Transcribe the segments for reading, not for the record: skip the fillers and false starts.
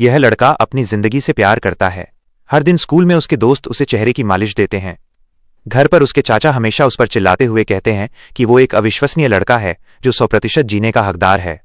यह लड़का अपनी जिंदगी से प्यार करता है। हर दिन स्कूल में उसके दोस्त उसे चेहरे की मालिश देते हैं। घर पर उसके चाचा हमेशा उस पर चिल्लाते हुए कहते हैं कि वो एक अविश्वसनीय लड़का है जो 100% जीने का हकदार है।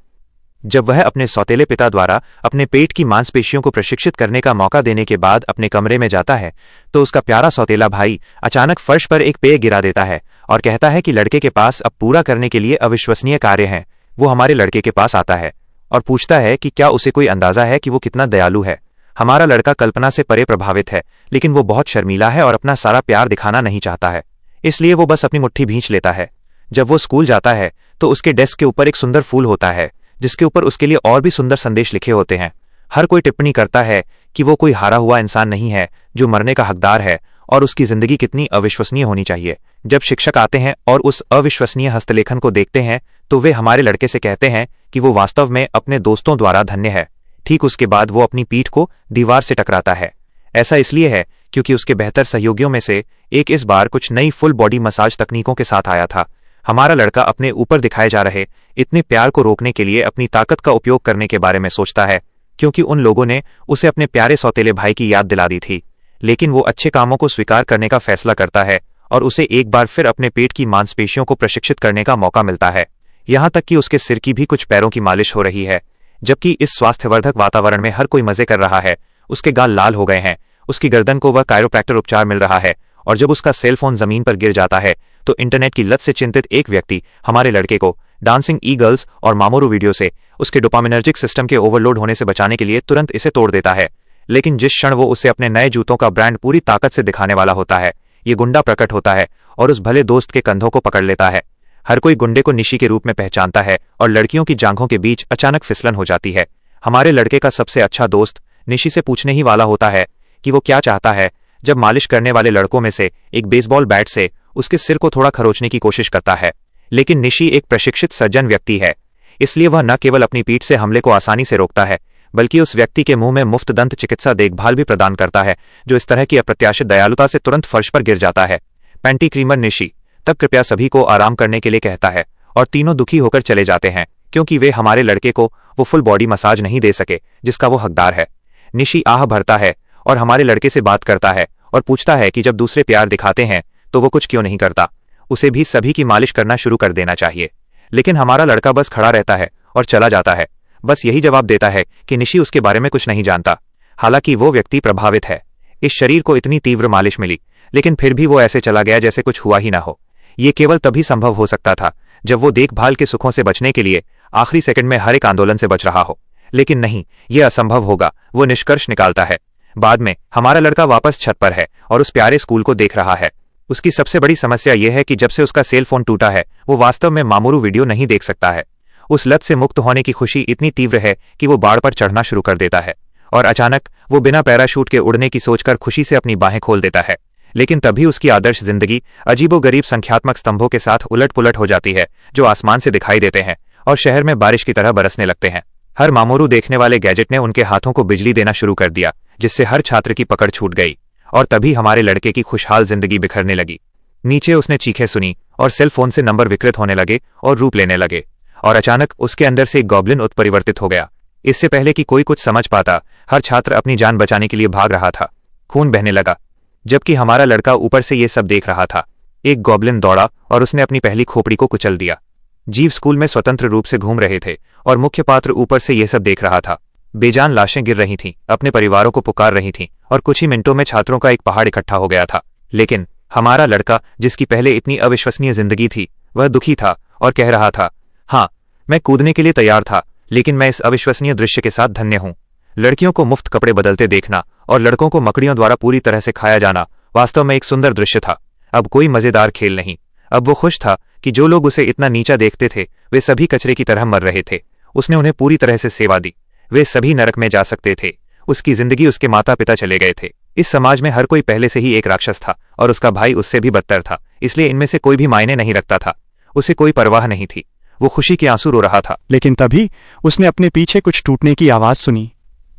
जब वह अपने सौतेले पिता द्वारा अपने पेट की मांसपेशियों को प्रशिक्षित करने का मौका देने के बाद अपने कमरे में जाता है तो उसका प्यारा सौतेला भाई अचानक फर्श पर एक पेय गिरा देता है और कहता है कि लड़के के पास अब पूरा करने के लिए अविश्वसनीय कार्य हैं। वो हमारे लड़के के पास आता है और पूछता है कि क्या उसे कोई अंदाजा है कि वो कितना दयालु है। हमारा लड़का कल्पना से परे प्रभावित है, लेकिन वो बहुत शर्मीला है और अपना सारा प्यार दिखाना नहीं चाहता है, इसलिए वो बस अपनी मुट्ठी भींच लेता है। जब वो स्कूल जाता है तो उसके डेस्क के ऊपर एक सुंदर फूल होता है जिसके ऊपर उसके लिए और भी सुंदर संदेश लिखे होते हैं। हर कोई टिप्पणी करता है कि वो कोई हारा हुआ इंसान नहीं है जो मरने का हकदार है और उसकी जिंदगी कितनी अविश्वसनीय होनी चाहिए। जब शिक्षक आते हैं और उस अविश्वसनीय हस्तलेखन को देखते हैं तो वे हमारे लड़के से कहते हैं कि वो वास्तव में अपने दोस्तों द्वारा धन्य है। ठीक उसके बाद वो अपनी पीठ को दीवार से टकराता है। ऐसा इसलिए है क्योंकि उसके बेहतर सहयोगियों में से एक इस बार कुछ नई फुल बॉडी मसाज तकनीकों के साथ आया था। हमारा लड़का अपने ऊपर दिखाए जा रहे इतने प्यार को रोकने के लिए अपनी ताकत का उपयोग करने के बारे में सोचता है, क्योंकि उन लोगों ने उसे अपने प्यारे सौतेले भाई की याद दिला दी थी। लेकिन वो अच्छे कामों को स्वीकार करने का फैसला करता है और उसे एक बार फिर अपने पेट की मांसपेशियों को प्रशिक्षित करने का मौका मिलता है। यहाँ तक कि उसके सिर की भी कुछ पैरों की मालिश हो रही है। जबकि इस स्वास्थ्यवर्धक वातावरण में हर कोई मजे कर रहा है, उसके गाल लाल हो गए हैं, उसकी गर्दन को वह कायरोप्रैक्टर उपचार मिल रहा है और जब उसका सेल फोन जमीन पर गिर जाता है तो इंटरनेट की लत से चिंतित एक व्यक्ति हमारे लड़के को डांसिंग ई गर्ल्स और मामोरू वीडियो से उसके डोपामिनर्जिक सिस्टम के ओवरलोड होने से बचाने के लिए तुरंत इसे तोड़ देता है। लेकिन जिस क्षण वो उसे अपने नए जूतों का ब्रांड पूरी ताकत से दिखाने वाला होता है, ये गुंडा प्रकट होता है और उस भले दोस्त के कंधों को पकड़ लेता है। हर कोई गुंडे को निशी के रूप में पहचानता है और लड़कियों की जांघों के बीच अचानक फिसलन हो जाती है। हमारे लड़के का सबसे अच्छा दोस्त निशी से पूछने ही वाला होता है कि वो क्या चाहता है जब मालिश करने वाले लड़कों में से एक बेसबॉल बैट से उसके सिर को थोड़ा खरोचने की कोशिश करता है। लेकिन निशी एक प्रशिक्षित सर्जन व्यक्ति है, इसलिए वह न केवल अपनी पीठ से हमले को आसानी से रोकता है बल्कि उस व्यक्ति के मुंह में मुफ्त दंत चिकित्सा देखभाल भी प्रदान करता है जो इस तरह की अप्रत्याशित दयालुता से तुरंत फर्श पर गिर जाता है। पैंटी क्रीमर निशी तब कृपया सभी को आराम करने के लिए कहता है और तीनों दुखी होकर चले जाते हैं क्योंकि वे हमारे लड़के को वो फुल बॉडी मसाज नहीं दे सके जिसका वो हकदार है। निशी आह भरता है और हमारे लड़के से बात करता है और पूछता है कि जब दूसरे प्यार दिखाते हैं तो वो कुछ क्यों नहीं करता, उसे भी सभी की मालिश करना शुरू कर देना चाहिए। लेकिन हमारा लड़का बस खड़ा रहता है और चला जाता है, बस यही जवाब देता है कि निशी उसके बारे में कुछ नहीं जानता। हालांकि वो व्यक्ति प्रभावित है। इस शरीर को इतनी तीव्र मालिश मिली लेकिन फिर भी वो ऐसे चला गया जैसे कुछ हुआ ही ना हो। ये केवल तभी संभव हो सकता था जब वो देखभाल के सुखों से बचने के लिए आखिरी सेकंड में हर एक आंदोलन से बच रहा हो। लेकिन नहीं, ये असंभव होगा, वो निष्कर्ष निकालता है। बाद में हमारा लड़का वापस छत पर है और उस प्यारे स्कूल को देख रहा है। उसकी सबसे बड़ी समस्या यह है कि जब से उसका सेल फोन टूटा है वो वास्तव में मामोरू वीडियो नहीं देख सकता है। उस लत से मुक्त होने की खुशी इतनी तीव्र है कि वो बाड़ पर चढ़ना शुरू कर देता है और अचानक वो बिना पैराशूट के उड़ने की सोचकर खुशी से अपनी बाहें खोल देता है। लेकिन तभी उसकी आदर्श जिंदगी अजीबोगरीब संख्यात्मक स्तंभों के साथ उलट पुलट हो जाती है जो आसमान से दिखाई देते हैं और शहर में बारिश की तरह बरसने लगते हैं। हर मामोरू देखने वाले गैजेट ने उनके हाथों को बिजली देना शुरू कर दिया जिससे हर छात्र की पकड़ छूट गई और तभी हमारे लड़के की खुशहाल जिंदगी बिखरने लगी। नीचे उसने चीखें सुनी और सेल फोन से नंबर विकृत होने लगे और रूप लेने लगे और अचानक उसके अंदर से एक गॉब्लिन उत्परिवर्तित हो गया। इससे पहले कि कोई कुछ समझ पाता, हर छात्र अपनी जान बचाने के लिए भाग रहा था। खून बहने लगा जबकि हमारा लड़का ऊपर से ये सब देख रहा था। एक गॉब्लिन दौड़ा और उसने अपनी पहली खोपड़ी को कुचल दिया। जीव स्कूल में स्वतंत्र रूप से घूम रहे थे और मुख्य पात्र ऊपर से ये सब देख रहा था। बेजान लाशें गिर रही थीं, अपने परिवारों को पुकार रही थीं और कुछ ही मिनटों में छात्रों का एक पहाड़ इकट्ठा हो गया था। लेकिन हमारा लड़का, जिसकी पहले इतनी अविश्वसनीय जिंदगी थी, वह दुखी था और कह रहा था, हाँ, मैं कूदने के लिए तैयार था लेकिन मैं इस अविश्वसनीय दृश्य के साथ धन्य हूं। लड़कियों को मुफ्त कपड़े बदलते देखना और लड़कों को मकड़ियों द्वारा पूरी तरह से खाया जाना वास्तव में एक सुंदर दृश्य था। अब कोई मजेदार खेल नहीं। अब वो खुश था कि जो लोग उसे इतना नीचा देखते थे वे सभी कचरे की तरह मर रहे थे। उसने उन्हें पूरी तरह से सेवा दी। वे सभी नरक में जा सकते थे। उसकी जिंदगी, उसके माता पिता चले गए थे। इस समाज में हर कोई पहले से ही एक राक्षस था और उसका भाई उससे भी बदतर था, इसलिए इनमें से कोई भी मायने नहीं रखता था। उसे कोई परवाह नहीं थी। वो खुशी के आंसू रो रहा था। लेकिन तभी उसने अपने पीछे कुछ टूटने की आवाज सुनी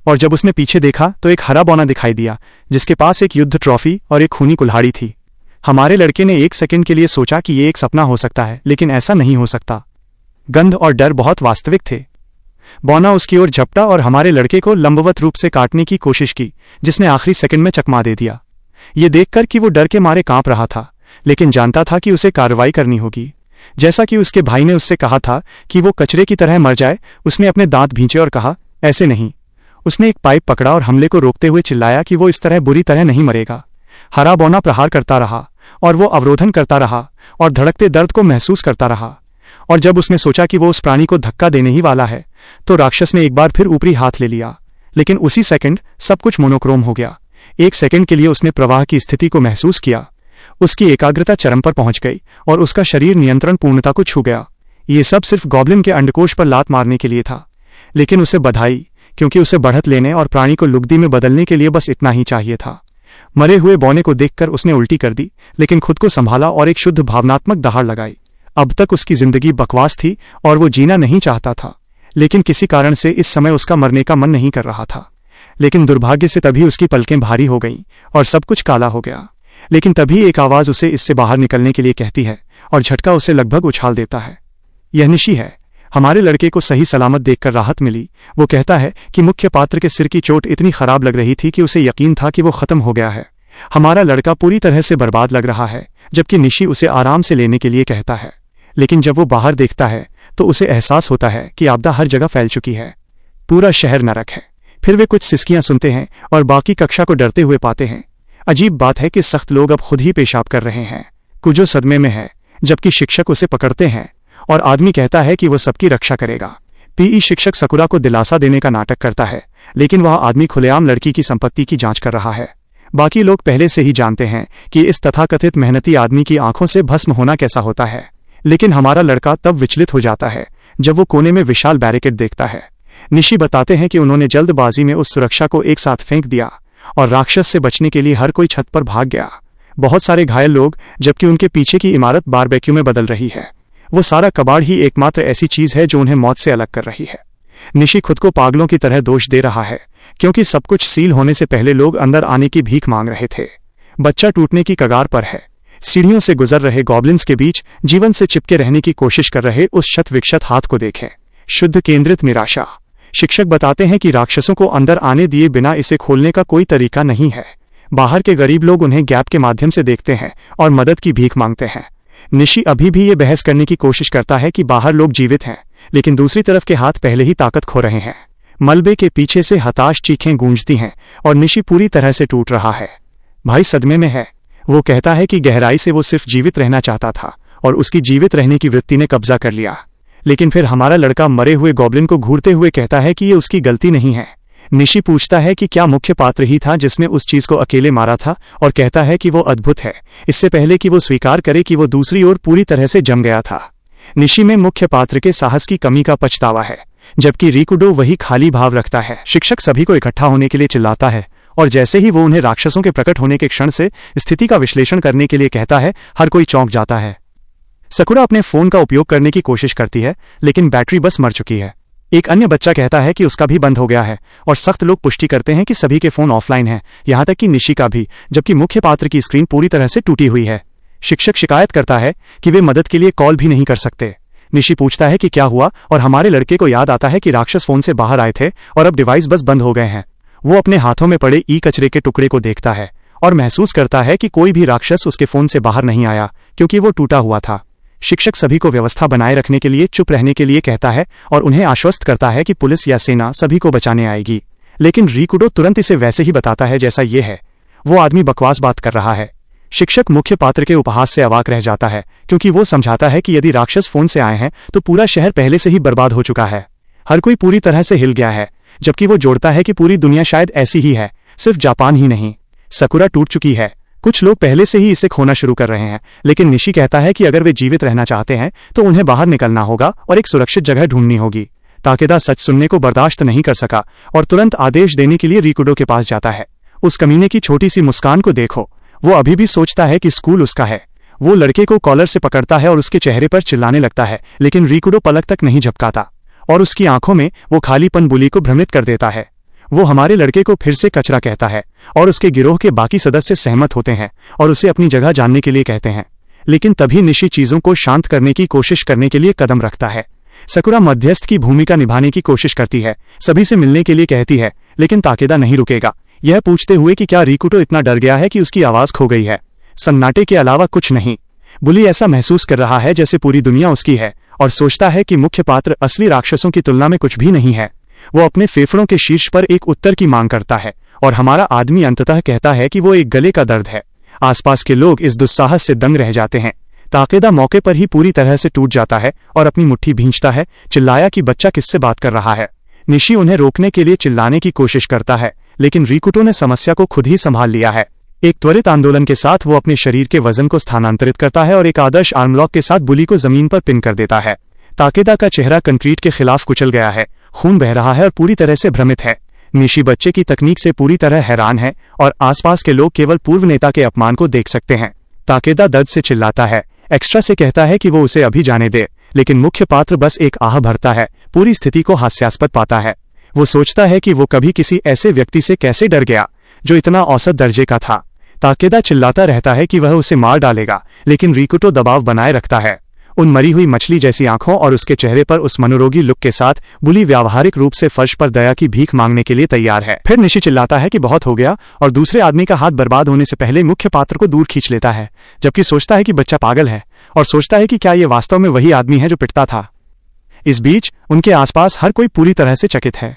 और जब उसने पीछे देखा तो एक हरा बौना दिखाई दिया जिसके पास एक युद्ध ट्रॉफी और एक खूनी कुल्हाड़ी थी। हमारे लड़के ने एक सेकंड के लिए सोचा कि ये एक सपना हो सकता है, लेकिन ऐसा नहीं हो सकता। गंध और डर बहुत वास्तविक थे। बौना उसकी ओर झपटा और हमारे लड़के को लंबवत रूप से काटने की कोशिश की, जिसने आखिरी सेकंड में चकमा दे दिया। ये देखकर कि वो डर के मारे कांप रहा था, लेकिन जानता था कि उसे कार्रवाई करनी होगी। जैसा कि उसके भाई ने उससे कहा था कि वो कचरे की तरह मर जाए, उसने अपने दांत भींचे और कहा, ऐसे नहीं। उसने एक पाइप पकड़ा और हमले को रोकते हुए चिल्लाया कि वो इस तरह बुरी तरह नहीं मरेगा। हरा बौना प्रहार करता रहा और वो अवरोधन करता रहा और धड़कते दर्द को महसूस करता रहा। और जब उसने सोचा कि वो उस प्राणी को धक्का देने ही वाला है, तो राक्षस ने एक बार फिर ऊपरी हाथ ले लिया। लेकिन उसी सेकंड सब कुछ मोनोक्रोम हो गया। एक सेकंड के लिए उसने प्रवाह की स्थिति को महसूस किया। उसकी एकाग्रता चरम पर पहुंच गई और उसका शरीर नियंत्रण पूर्णता को छू गया। ये सब सिर्फ गॉब्लिन के अंडकोश पर लात मारने के लिए था, लेकिन उसे बधाई, क्योंकि उसे बढ़त लेने और प्राणी को लुगदी में बदलने के लिए बस इतना ही चाहिए था। मरे हुए बौने को देखकर उसने उल्टी कर दी, लेकिन खुद को संभाला और एक शुद्ध भावनात्मक दहाड़ लगाई। अब तक उसकी जिंदगी बकवास थी और वो जीना नहीं चाहता था, लेकिन किसी कारण से इस समय उसका मरने का मन नहीं कर रहा था। लेकिन दुर्भाग्य से तभी उसकी पलकें भारी हो गईं और सब कुछ काला हो गया। लेकिन तभी एक आवाज उसे इससे बाहर निकलने के लिए कहती है और झटका उसे लगभग उछाल देता है। यह निशी है। हमारे लड़के को सही सलामत देखकर राहत मिली। वो कहता है कि मुख्य पात्र के सिर की चोट इतनी खराब लग रही थी कि उसे यकीन था कि वो खत्म हो गया है। हमारा लड़का पूरी तरह से बर्बाद लग रहा है, जबकि निशी उसे आराम से लेने के लिए कहता है। लेकिन जब वो बाहर देखता है तो उसे एहसास होता है कि आपदा हर जगह फैल चुकी है। पूरा शहर नरक है। फिर वे कुछ सिसकियां सुनते हैं और बाकी कक्षा को डरते हुए पाते हैं। अजीब बात है कि सख्त लोग अब खुद ही पेशाब कर रहे हैं। कुजो सदमे में है, जबकि शिक्षक उसे पकड़ते हैं और आदमी कहता है कि वो सबकी रक्षा करेगा। पीई शिक्षक सकुरा को दिलासा देने का नाटक करता है, लेकिन वह आदमी खुलेआम लड़की की संपत्ति की जांच कर रहा है। बाकी लोग पहले से ही जानते हैं कि इस तथाकथित मेहनती आदमी की आंखों से भस्म होना कैसा होता है। लेकिन हमारा लड़का तब विचलित हो जाता है जब वो कोने में विशाल बैरिकेड देखता है। निशी बताते हैं कि उन्होंने जल्दबाजी में उस सुरक्षा को एक साथ फेंक दिया और राक्षस से बचने के लिए हर कोई छत पर भाग गया। बहुत सारे घायल लोग, जबकि उनके पीछे की इमारत बारबेक्यू में बदल रही है। वो सारा कबाड़ ही एकमात्र ऐसी चीज है जो उन्हें मौत से अलग कर रही है। निशी खुद को पागलों की तरह दोष दे रहा है, क्योंकि सब कुछ सील होने से पहले लोग अंदर आने की भीख मांग रहे थे। बच्चा टूटने की कगार पर है। सीढ़ियों से गुजर रहे गॉब्लिन्स के बीच जीवन से चिपके रहने की कोशिश कर रहे उस शत विक्षत हाथ को देखें। शुद्ध केंद्रित निराशा। शिक्षक बताते हैं कि राक्षसों को अंदर आने दिए बिना इसे खोलने का कोई तरीका नहीं है। बाहर के गरीब लोग उन्हें गैप के माध्यम से देखते हैं और मदद की भीख मांगते हैं। निशी अभी भी ये बहस करने की कोशिश करता है कि बाहर लोग जीवित हैं, लेकिन दूसरी तरफ के हाथ पहले ही ताकत खो रहे हैं। मलबे के पीछे से हताश चीखें गूंजती हैं और निशी पूरी तरह से टूट रहा है। भाई सदमे में है। वो कहता है कि गहराई से वो सिर्फ जीवित रहना चाहता था और उसकी जीवित रहने की वृत्ति ने कब्जा कर लिया। लेकिन फिर हमारा लड़का मरे हुए गॉब्लिन को घूरते हुए कहता है कि ये उसकी गलती नहीं है। निशी पूछता है कि क्या मुख्य पात्र ही था जिसने उस चीज को अकेले मारा था, और कहता है कि वो अद्भुत है, इससे पहले कि वो स्वीकार करे कि वो दूसरी ओर पूरी तरह से जम गया था। निशी में मुख्य पात्र के साहस की कमी का पछतावा है, जबकि रिकुडो वही खाली भाव रखता है। शिक्षक सभी को इकट्ठा होने के लिए चिल्लाता है और जैसे ही वो उन्हें राक्षसों के प्रकट होने के क्षण से स्थिति का विश्लेषण करने के लिए कहता है, हर कोई चौंक जाता है। सकुरा अपने फोन का उपयोग करने की कोशिश करती है, लेकिन बैटरी बस मर चुकी है। एक अन्य बच्चा कहता है कि उसका भी बंद हो गया है और सख्त लोग पुष्टि करते हैं कि सभी के फोन ऑफलाइन हैं, यहां तक कि निशी का भी, जबकि मुख्य पात्र की स्क्रीन पूरी तरह से टूटी हुई है। शिक्षक शिकायत करता है कि वे मदद के लिए कॉल भी नहीं कर सकते। निशी पूछता है कि क्या हुआ और हमारे लड़के को याद आता है कि राक्षस फोन से बाहर आए थे और अब डिवाइस बस बंद हो गए हैं। वो अपने हाथों में पड़े ई कचरे के टुकड़े को देखता है और महसूस करता है कि कोई भी राक्षस उसके फोन से बाहर नहीं आया, क्योंकि वो टूटा हुआ था। शिक्षक सभी को व्यवस्था बनाए रखने के लिए चुप रहने के लिए कहता है और उन्हें आश्वस्त करता है कि पुलिस या सेना सभी को बचाने आएगी। लेकिन रिकुडो तुरंत इसे वैसे ही बताता है जैसा ये है। वो आदमी बकवास बात कर रहा है। शिक्षक मुख्य पात्र के उपहास से अवाक रह जाता है, क्योंकि वो समझाता है कि यदि राक्षस फोन से आए हैं तो पूरा शहर पहले से ही बर्बाद हो चुका है। हर कोई पूरी तरह से हिल गया है, जबकि वो जोड़ता है कि पूरी दुनिया शायद ऐसी ही है, सिर्फ जापान ही नहीं। सकुरा टूट चुकी है। कुछ लोग पहले से ही इसे खोना शुरू कर रहे हैं, लेकिन निशी कहता है कि अगर वे जीवित रहना चाहते हैं तो उन्हें बाहर निकलना होगा और एक सुरक्षित जगह ढूंढनी होगी। ताकेदा सच सुनने को बर्दाश्त नहीं कर सका और तुरंत आदेश देने के लिए रिकुडो के पास जाता है। उस कमीने की छोटी सी मुस्कान को देखो। वो अभी भी सोचता है कि स्कूल उसका है। वो लड़के को कॉलर से पकड़ता है और उसके चेहरे पर चिल्लाने लगता है, लेकिन रिकुडो पलक तक नहीं झपकाता और उसकी आंखों में वो खालीपन बुली को भ्रमित कर देता है। वो हमारे लड़के को फिर से कचरा कहता है और उसके गिरोह के बाकी सदस्य सहमत होते हैं और उसे अपनी जगह जानने के लिए कहते हैं। लेकिन तभी निशी चीजों को शांत करने की कोशिश करने के लिए कदम रखता है। सकुरा मध्यस्थ की भूमिका निभाने की कोशिश करती है, सभी से मिलने के लिए कहती है, लेकिन ताकेदा नहीं रुकेगा, यह पूछते हुए कि क्या रिकुटो इतना डर गया है कि उसकी आवाज खो गई है। सन्नाटे के अलावा कुछ नहीं। बुली ऐसा महसूस कर रहा है जैसे पूरी दुनिया उसकी है और सोचता है कि मुख्य पात्र असली राक्षसों की तुलना में कुछ भी नहीं है। वो अपने फेफड़ों के शीर्ष पर एक उत्तर की मांग करता है और हमारा आदमी अंततः कहता है कि वो एक गले का दर्द है। आसपास के लोग इस दुस्साहस से दंग रह जाते हैं। ताकेदा मौके पर ही पूरी तरह से टूट जाता है और अपनी मुट्ठी भींचता है, चिल्लाया कि बच्चा किससे बात कर रहा है। निशी उन्हें रोकने के लिए चिल्लाने की कोशिश करता है, लेकिन रिकुटो ने समस्या को खुद ही संभाल लिया है। एक त्वरित आंदोलन के साथ वो अपने शरीर के वजन को स्थानांतरित करता है और एक आदर्श आर्मलॉक के साथ बुली को जमीन पर पिन कर देता है। ताकेदा का चेहरा कंक्रीट के खिलाफ कुचल गया है, खून बह रहा है और पूरी तरह से भ्रमित है। निशी बच्चे की तकनीक से पूरी तरह हैरान है और आसपास के लोग केवल पूर्व नेता के अपमान को देख सकते हैं। ताकेदा दर्द से चिल्लाता है, एक्स्ट्रा से कहता है कि वो उसे अभी जाने दे, लेकिन मुख्य पात्र बस एक आह भरता है, पूरी स्थिति को हास्यास्पद पाता है। वो सोचता है कि वो कभी किसी ऐसे व्यक्ति से कैसे डर गया जो इतना औसत दर्जे का था। ताकेदा चिल्लाता रहता है कि वह उसे मार डालेगा, लेकिन रिकुटो दबाव बनाए रखता है। उन मरी हुई मछली जैसी आंखों और उसके चेहरे पर उस मनोरोगी लुक के साथ बुली व्यावहारिक रूप से फर्श पर दया की भीख मांगने के लिए तैयार है। फिर निशी चिल्लाता है कि बहुत हो गया और दूसरे आदमी का हाथ बर्बाद होने से पहले मुख्य पात्र को दूर खींच लेता है, जबकि सोचता है कि बच्चा पागल है और सोचता है कि क्या ये वास्तव में वही आदमी है जो पिटता था। इस बीच उनके आसपास हर कोई पूरी तरह से चकित है।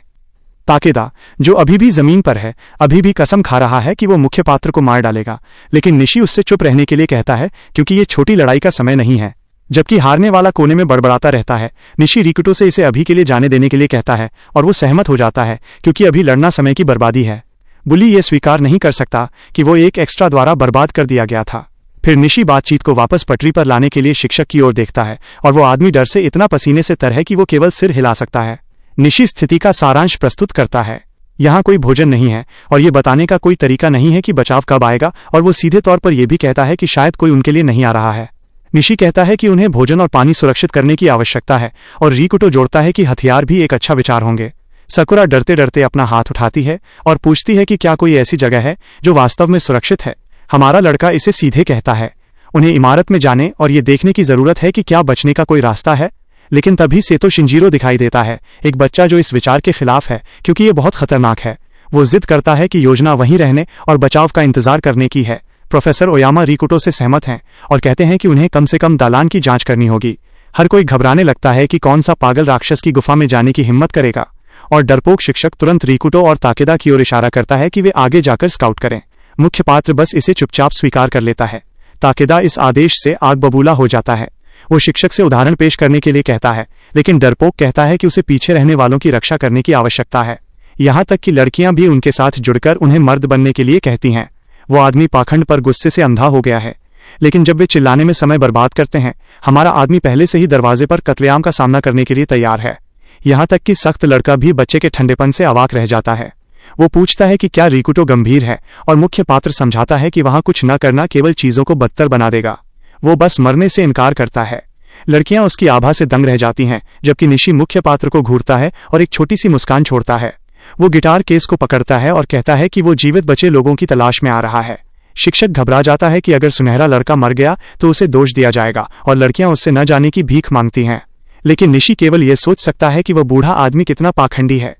ताकेदा, जो अभी भी जमीन पर है, अभी भी कसम खा रहा है कि वो मुख्य पात्र को मार डालेगा, लेकिन निशी उससे चुप रहने के लिए कहता है क्योंकि ये छोटी लड़ाई का समय नहीं है। जबकि हारने वाला कोने में बड़बड़ाता रहता है। निशी रिकुटो से इसे अभी के लिए जाने देने के लिए कहता है और वो सहमत हो जाता है क्योंकि अभी लड़ना समय की बर्बादी है। बुली ये स्वीकार नहीं कर सकता कि वो एक एक्स्ट्रा द्वारा बर्बाद कर दिया गया था। फिर निशी बातचीत को वापस पटरी पर लाने के लिए शिक्षक की ओर देखता है और वो आदमी डर से इतना पसीने से तर है कि वो केवल सिर हिला सकता है। निशी स्थिति का सारांश प्रस्तुत करता है। यहाँ कोई भोजन नहीं है और ये बताने का कोई तरीका नहीं है कि बचाव कब आएगा, और वो सीधे तौर पर यह भी कहता है कि शायद कोई उनके लिए नहीं आ रहा है। निशी कहता है कि उन्हें भोजन और पानी सुरक्षित करने की आवश्यकता है और रिकुटो जोड़ता है कि हथियार भी एक अच्छा विचार होंगे। सकुरा डरते डरते अपना हाथ उठाती है और पूछती है कि क्या कोई ऐसी जगह है जो वास्तव में सुरक्षित है। हमारा लड़का इसे सीधे कहता है। उन्हें इमारत में जाने और ये देखने की जरूरत है कि क्या बचने का कोई रास्ता है, लेकिन तभी सेतो शिंजीरो दिखाई देता है, एक बच्चा जो इस विचार के खिलाफ है क्योंकि ये बहुत खतरनाक है। वो जिद करता है कि योजना वहीं रहने और बचाव का इंतजार करने की है। प्रोफेसर ओयामा रिकुटो से सहमत हैं और कहते हैं कि उन्हें कम से कम दालान की जांच करनी होगी। हर कोई घबराने लगता है कि कौन सा पागल राक्षस की गुफा में जाने की हिम्मत करेगा, और डरपोक शिक्षक तुरंत रिकुटो और ताकेदा की ओर इशारा करता है कि वे आगे जाकर स्काउट करें। मुख्य पात्र बस इसे चुपचाप स्वीकार कर लेता है। ताकेदा इस आदेश से आग बबूला हो जाता है। वो शिक्षक से उदाहरण पेश करने के लिए कहता है, लेकिन डरपोक कहता है कि उसे पीछे रहने वालों की रक्षा करने की आवश्यकता है। यहाँ तक कि लड़कियां भी उनके साथ जुड़कर उन्हें मर्द बनने के लिए कहती हैं। वो आदमी पाखंड पर गुस्से से अंधा हो गया है, लेकिन जब वे चिल्लाने में समय बर्बाद करते हैं, हमारा आदमी पहले से ही दरवाजे पर कत्लेआम का सामना करने के लिए तैयार है। यहाँ तक कि सख्त लड़का भी बच्चे के ठंडेपन से अवाक रह जाता है। वो पूछता है कि क्या रिकुटो गंभीर है, और मुख्य पात्र समझाता है कि वहां कुछ न करना केवल चीजों को बदतर बना देगा। वो बस मरने से इनकार करता है। लड़कियां उसकी आभा से दंग रह जाती हैं, जबकि निशी मुख्य पात्र को घूरता है और एक छोटी सी मुस्कान छोड़ता है। वो गिटार केस को पकड़ता है और कहता है कि वो जीवित बचे लोगों की तलाश में आ रहा है। शिक्षक घबरा जाता है कि अगर सुनहरा लड़का मर गया तो उसे दोष दिया जाएगा और लड़कियां उससे न जाने की भीख मांगती हैं। लेकिन निशी केवल यह सोच सकता है कि वह बूढ़ा आदमी कितना पाखंडी है।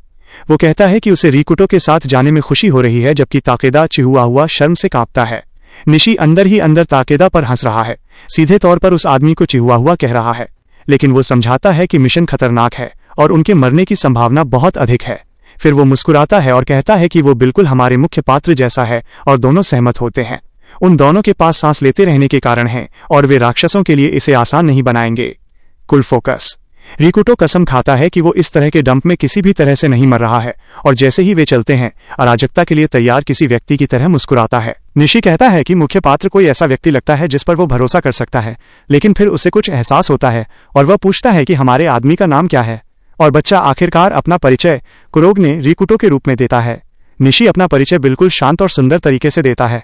वो कहता है कि उसे रिकुटो के साथ जाने में खुशी हो रही है, जबकि ताकेदा चिहुआ हुआ शर्म से कांपता है। निशी अंदर ही अंदर ताकेदा पर हंस रहा है, सीधे तौर पर उस आदमी को चिहुआ हुआ कह रहा है, लेकिन वो समझाता है कि मिशन खतरनाक है और उनके मरने की संभावना बहुत अधिक है। फिर वो मुस्कुराता है और कहता है कि वो बिल्कुल हमारे मुख्य पात्र जैसा है, और दोनों सहमत होते हैं। उन दोनों के पास सांस लेते रहने के कारण है और वे राक्षसों के लिए इसे आसान नहीं बनाएंगे। कुल फोकस। रिकुटो कसम खाता है कि वो इस तरह के डंप में किसी भी तरह से नहीं मर रहा है, और जैसे ही वे चलते हैं, अराजकता के लिए तैयार किसी व्यक्ति की तरह मुस्कुराता है। निशी कहता है कि मुख्य पात्र कोई ऐसा व्यक्ति लगता है जिस पर वो भरोसा कर सकता है, लेकिन फिर उसे कुछ एहसास होता है और वह पूछता है कि हमारे आदमी का नाम क्या है, और बच्चा आखिरकार अपना परिचय कुरोग ने रिकुटो के रूप में देता है। निशी अपना परिचय बिल्कुल शांत और सुंदर तरीके से देता है।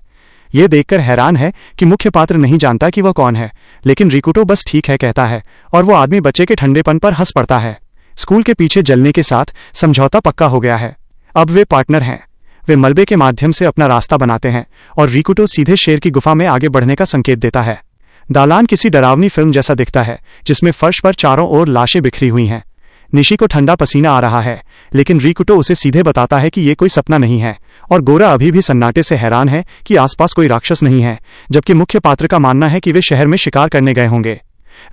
यह देखकर हैरान है कि मुख्य पात्र नहीं जानता कि वह कौन है, लेकिन रिकुटो बस ठीक है कहता है और वो आदमी बच्चे के ठंडेपन पर हंस पड़ता है। स्कूल के पीछे जलने के साथ समझौता पक्का हो गया है। अब वे पार्टनर हैं। वे मलबे के माध्यम से अपना रास्ता बनाते हैं और रिकुटो सीधे शेर की गुफा में आगे बढ़ने का संकेत देता है। दालान किसी डरावनी फिल्म जैसा दिखता है, जिसमें फर्श पर चारों ओर लाशें बिखरी हुई हैं। निशी को ठंडा पसीना आ रहा है, लेकिन रिकुटो उसे सीधे बताता है कि ये कोई सपना नहीं है, और गोरा अभी भी सन्नाटे से हैरान है कि आसपास कोई राक्षस नहीं है, जबकि मुख्य पात्र का मानना है कि वे शहर में शिकार करने गए होंगे।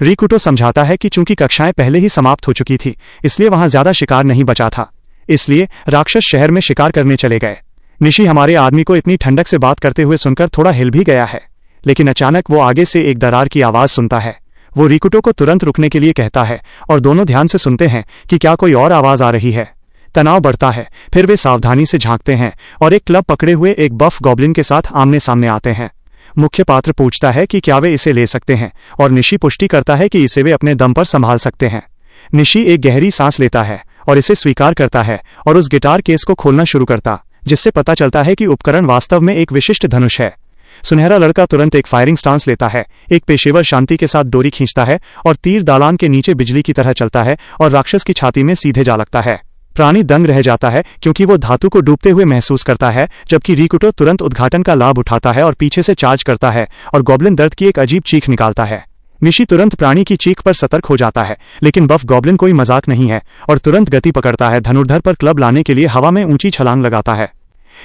रिकुटो समझाता है कि चूंकि कक्षाएं पहले ही समाप्त हो चुकी थी, इसलिए वहां ज्यादा शिकार नहीं बचा था, इसलिए राक्षस शहर में शिकार करने चले गए। निशी हमारे आदमी को इतनी ठंडक से बात करते हुए सुनकर थोड़ा हिल भी गया है, लेकिन अचानक वो आगे से एक दरार की आवाज सुनता है। वो रिकुटो को तुरंत रुकने के लिए कहता है और दोनों ध्यान से सुनते हैं कि क्या कोई और आवाज आ रही है। तनाव बढ़ता है, फिर वे सावधानी से झांकते हैं और एक क्लब पकड़े हुए एक बफ गॉब्लिन के साथ आमने सामने आते हैं। मुख्य पात्र पूछता है कि क्या वे इसे ले सकते हैं, और निशी पुष्टि करता है कि इसे वे अपने दम पर संभाल सकते हैं। निशी एक गहरी सांस लेता है और इसे स्वीकार करता है और उस गिटार केस को खोलना शुरू करता, जिससे पता चलता है कि उपकरण वास्तव में एक विशिष्ट धनुष है। सुनहरा लड़का तुरंत एक फायरिंग स्टांस लेता है, एक पेशेवर शांति के साथ डोरी खींचता है और तीर दालान के नीचे बिजली की तरह चलता है और राक्षस की छाती में सीधे जा लगता है। प्राणी दंग रह जाता है क्योंकि वो धातु को डूबते हुए महसूस करता है, जबकि रिकुटो तुरंत उद्घाटन का लाभ उठाता है और पीछे से चार्ज करता है और गॉब्लिन दर्द की एक अजीब चीख निकालता है। निशी तुरंत प्राणी की चीख पर सतर्क हो जाता है, लेकिन बफ गॉब्लिन कोई मजाक नहीं है और तुरंत गति पकड़ता है। धनुर्धर पर क्लब लाने के लिए हवा में ऊंची छलांग लगाता है,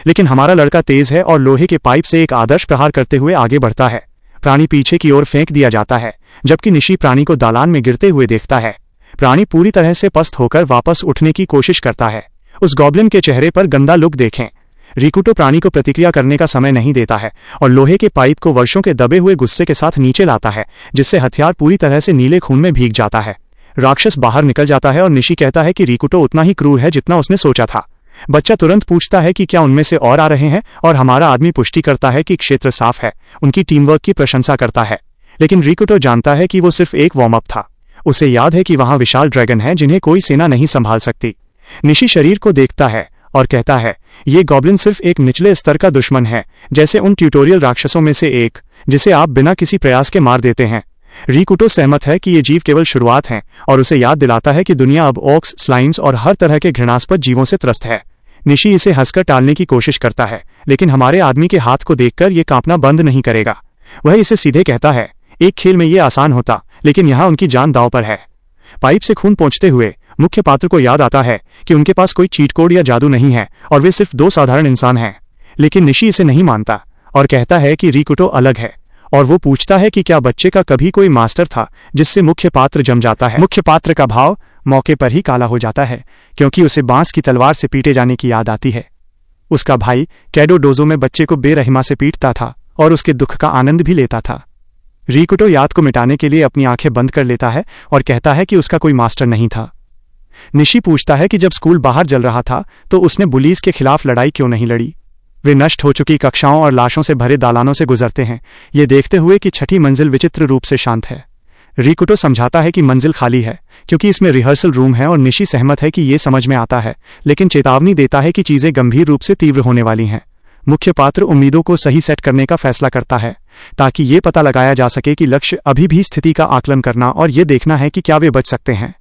लेकिन हमारा लड़का तेज है और लोहे के पाइप से एक आदर्श प्रहार करते हुए आगे बढ़ता है। प्राणी पीछे की ओर फेंक दिया जाता है, जबकि निशी प्राणी को दालान में गिरते हुए देखता है। प्राणी पूरी तरह से पस्त होकर वापस उठने की कोशिश करता है। उस गॉब्लिन के चेहरे पर गंदा लुक देखें। रिकुटो प्राणी को प्रतिक्रिया करने का समय नहीं देता है और लोहे के पाइप को वर्षों के दबे हुए गुस्से के साथ नीचे लाता है, जिससे हथियार पूरी तरह से नीले खून में भीग जाता है। राक्षस बाहर निकल जाता है और निशी कहता है कि रिकुटो उतना ही क्रूर है जितना उसने सोचा था। बच्चा तुरंत पूछता है कि क्या उनमें से और आ रहे हैं, और हमारा आदमी पुष्टि करता है कि क्षेत्र साफ है। उनकी टीमवर्क की प्रशंसा करता है, लेकिन रिकुटो जानता है कि वो सिर्फ एक वार्म अप था। उसे याद है कि वहां विशाल ड्रैगन है जिन्हें कोई सेना नहीं संभाल सकती। निशी शरीर को देखता है और कहता है, ये गॉब्लिन सिर्फ एक निचले स्तर का दुश्मन है, जैसे उन ट्यूटोरियल राक्षसों में से एक जिसे आप बिना किसी प्रयास के मार देते हैं। रिकुटो सहमत है कि ये जीव केवल शुरुआत है और उसे याद दिलाता है कि दुनिया अब ऑक्स, स्लाइम्स और हर तरह के घृणास्पद जीवों से त्रस्त है। निशी इसे हंसकर टालने की कोशिश करता है, लेकिन हमारे आदमी के हाथ को देखकर ये कांपना बंद नहीं करेगा। वह इसे सीधे कहता है, एक खेल में ये आसान होता, लेकिन यहाँ उनकी जान दांव पर है। पाइप से खून पोंछते हुए मुख्य पात्र को याद आता है कि उनके पास कोई चीट कोड या जादू नहीं है और वे सिर्फ दो साधारण इंसान हैं। लेकिन निशी इसे नहीं मानता और कहता है कि रिकुटो अलग है, और वो पूछता है कि क्या बच्चे का कभी कोई मास्टर था, जिससे मुख्य पात्र जम जाता है। मुख्य पात्र का भाव मौके पर ही काला हो जाता है, क्योंकि उसे बांस की तलवार से पीटे जाने की याद आती है। उसका भाई कैडो डोजो में बच्चे को बेरहमा से पीटता था और उसके दुख का आनंद भी लेता था। रिकुटो याद को मिटाने के लिए अपनी आंखें बंद कर लेता है और कहता है कि उसका कोई मास्टर नहीं था। निशी पूछता है कि जब स्कूल बाहर जल रहा था तो उसने बुलीज के खिलाफ लड़ाई क्यों नहीं लड़ी। वे नष्ट हो चुकी कक्षाओं और लाशों से भरे दालानों से गुजरते हैं, ये देखते हुए कि छठी मंजिल विचित्र रूप से शांत है। रिकुटो समझाता है कि मंजिल खाली है क्योंकि इसमें रिहर्सल रूम है, और निशी सहमत है कि ये समझ में आता है, लेकिन चेतावनी देता है कि चीजें गंभीर रूप से तीव्र होने वाली हैं। मुख्य पात्र उम्मीदों को सही सेट करने का फैसला करता है ताकि ये पता लगाया जा सके कि लक्ष्य अभी भी स्थिति का आकलन करना और ये देखना है कि क्या वे बच सकते हैं।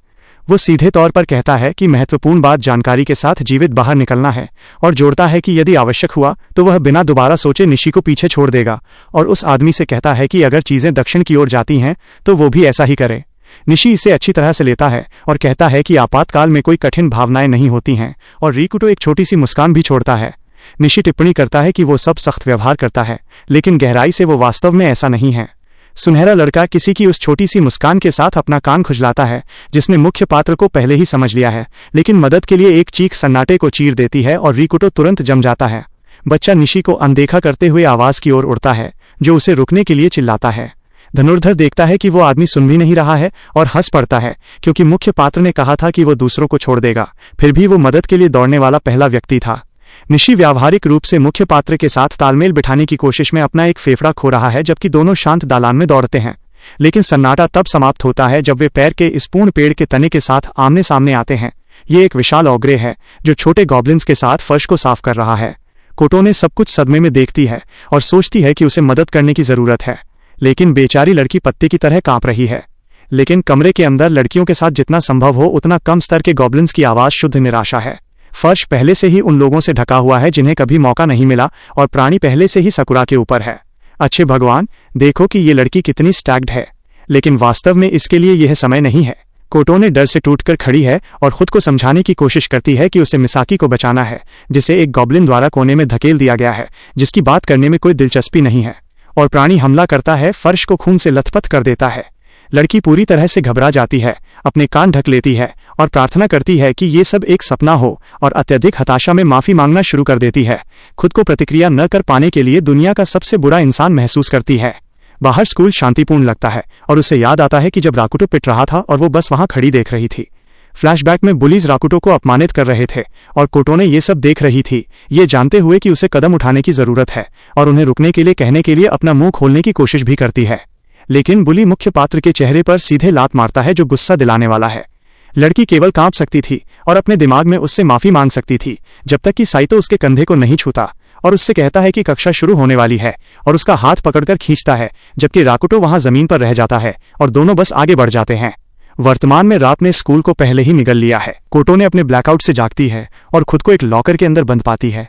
वो सीधे तौर पर कहता है कि महत्वपूर्ण बात जानकारी के साथ जीवित बाहर निकलना है, और जोड़ता है कि यदि आवश्यक हुआ तो वह बिना दोबारा सोचे निशी को पीछे छोड़ देगा, और उस आदमी से कहता है कि अगर चीजें दक्षिण की ओर जाती हैं तो वो भी ऐसा ही करे। निशी इसे अच्छी तरह से लेता है और कहता है कि आपातकाल में कोई कठिन भावनाएं नहीं होती हैं, और रिकुटो एक छोटी सी मुस्कान भी छोड़ता है। निशी टिप्पणी करता है कि वो सब सख्त व्यवहार करता है, लेकिन गहराई से वो वास्तव में ऐसा नहीं है। सुनहरा लड़का किसी की उस छोटी सी मुस्कान के साथ अपना कान खुजलाता है, जिसने मुख्य पात्र को पहले ही समझ लिया है, लेकिन मदद के लिए एक चीख सन्नाटे को चीर देती है और रिकुटो तुरंत जम जाता है। बच्चा निशी को अनदेखा करते हुए आवाज की ओर उड़ता है, जो उसे रुकने के लिए चिल्लाता है। धनुर्धर देखता है कि वो आदमी सुन भी नहीं रहा है और हंस पड़ता है, क्योंकि मुख्य पात्र ने कहा था कि वो दूसरों को छोड़ देगा, फिर भी वो मदद के लिए दौड़ने वाला पहला व्यक्ति था। निशी व्यावहारिक रूप से मुख्य पात्र के साथ तालमेल बिठाने की कोशिश में अपना एक फेफड़ा खो रहा है, जबकि दोनों शांत दालान में दौड़ते हैं। लेकिन सन्नाटा तब समाप्त होता है जब वे पैर के इस पूर्ण पेड़ के तने के साथ आमने सामने आते हैं। ये एक विशाल ऑग्रे है जो छोटे गॉब्लिन्स के साथ फर्श को साफ कर रहा है। कोटोने सब कुछ सदमे में देखती है और सोचती है कि उसे मदद करने की जरूरत है, लेकिन बेचारी लड़की पत्ते की तरह कांप रही है। लेकिन कमरे के अंदर लड़कियों के साथ जितना संभव हो उतना कम स्तर के गॉब्लिन्स की आवाज शुद्ध निराशा है। फर्श पहले से ही उन लोगों से ढका हुआ है जिन्हें कभी मौका नहीं मिला, और प्राणी पहले से ही सकुरा के ऊपर है। अच्छे भगवान, देखो कि ये लड़की कितनी स्टैग्ड है, लेकिन वास्तव में इसके लिए यह समय नहीं है। कोटोने डर से टूटकर खड़ी है और खुद को समझाने की कोशिश करती है कि उसे मिसाकी को बचाना है, जिसे एक गॉब्लिन द्वारा कोने में धकेल दिया गया है, जिसकी बात करने में कोई दिलचस्पी नहीं है। और प्राणी हमला करता है, फर्श को खून से लथपथ कर देता है। लड़की पूरी तरह से घबरा जाती है, अपने कान ढक लेती है और प्रार्थना करती है कि ये सब एक सपना हो, और अत्यधिक हताशा में माफी मांगना शुरू कर देती है। खुद को प्रतिक्रिया न कर पाने के लिए दुनिया का सबसे बुरा इंसान महसूस करती है। बाहर स्कूल शांतिपूर्ण लगता है और उसे याद आता है कि जब राकुटो पिट रहा था और वो बस वहां खड़ी देख रही थी। फ्लैशबैक में बुलीज राकुटो को अपमानित कर रहे थे और कोटोने ये सब देख रही थी, ये जानते हुए कि उसे कदम उठाने की जरूरत है और उन्हें रुकने के लिए कहने के लिए अपना मुंह खोलने की कोशिश भी करती है। लेकिन बुली मुख्य पात्र के चेहरे पर सीधे लात मारता है, जो गुस्सा दिलाने वाला है। लड़की केवल कांप सकती थी और अपने दिमाग में उससे माफी मांग सकती थी, जब तक कि साइतो उसके कंधे को नहीं छूता और उससे कहता है कि कक्षा शुरू होने वाली है, और उसका हाथ पकड़कर खींचता है, जबकि राकुटो वहां जमीन पर रह जाता है और दोनों बस आगे बढ़ जाते हैं। वर्तमान में रात ने स्कूल को पहले ही निगल लिया है। कोटोने अपने ब्लैकआउट से जागती है और खुद को एक लॉकर के अंदर बंद पाती है।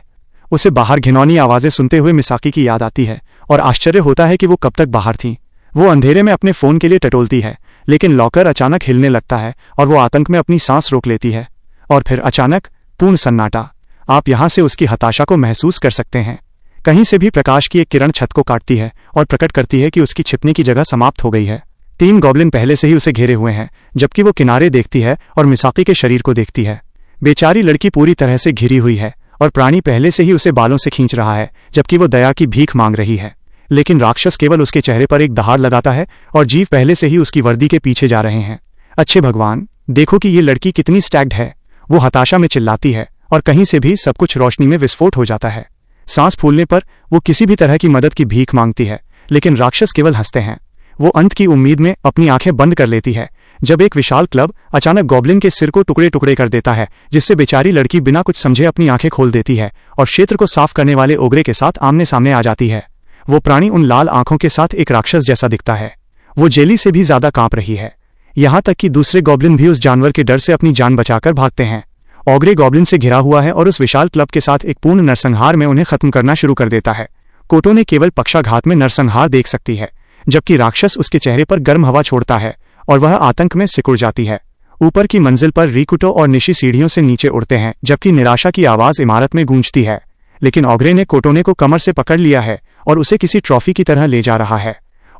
उसे बाहर घिनौनी आवाजें सुनते हुए मिसाकी की याद आती है और आश्चर्य होता है कि वो कब तक बाहर थी। वो अंधेरे में अपने फोन के लिए टटोलती है, लेकिन लॉकर अचानक हिलने लगता है और वो आतंक में अपनी सांस रोक लेती है। और फिर अचानक पूर्ण सन्नाटा। आप यहां से उसकी हताशा को महसूस कर सकते हैं। कहीं से भी प्रकाश की एक किरण छत को काटती है और प्रकट करती है कि उसकी छिपने की जगह समाप्त हो गई है। 3 गॉब्लिन पहले से ही उसे घेरे हुए हैं, जबकि वो किनारे देखती है और मिसाकी के शरीर को देखती है। बेचारी लड़की पूरी तरह से घिरी हुई है और प्राणी पहले से ही उसे बालों से खींच रहा है, जबकि वो दया की भीख मांग रही है। लेकिन राक्षस केवल उसके चेहरे पर एक दहाड़ लगाता है और जीव पहले से ही उसकी वर्दी के पीछे जा रहे हैं। अच्छे भगवान, देखो कि ये लड़की कितनी स्टैग्ड है, वो हताशा में चिल्लाती है और कहीं से भी सब कुछ रोशनी में विस्फोट हो जाता है। सांस फूलने पर वो किसी भी तरह की मदद की भीख मांगती है, लेकिन राक्षस केवल हंसते हैं। वो अंत की उम्मीद में अपनी आंखें बंद कर लेती है, जब एक विशाल क्लब अचानक गॉब्लिन के सिर को टुकड़े टुकड़े कर देता है, जिससे बेचारी लड़की बिना कुछ समझे अपनी आंखें खोल देती है और क्षेत्र को साफ करने वाले ओगरे के साथ आमने सामने आ जाती है। वो प्राणी उन लाल आंखों के साथ एक राक्षस जैसा दिखता है। वो जेली से भी ज्यादा कांप रही है, यहां तक कि दूसरे गॉब्लिन भी उस जानवर के डर से अपनी जान बचाकर भागते हैं। ओगरे गॉब्लिन से घिरा हुआ है और उस विशाल क्लब के साथ एक पूर्ण नरसंहार में उन्हें खत्म करना शुरू कर देता है। कोटोने केवल पक्षाघात में नरसंहार देख सकती है, जबकि राक्षस उसके चेहरे पर गर्म हवा छोड़ता है और वह आतंक में सिकुड़ जाती है। ऊपर की मंजिल पर रिकुटो और निशी सीढ़ियों से नीचे उड़ते हैं, जबकि निराशा की आवाज इमारत में गूंजती है। लेकिन ओगरे ने कोटोने को कमर से पकड़ लिया है और उसे किसी ट्रॉफी की तरह ले जा रहा है।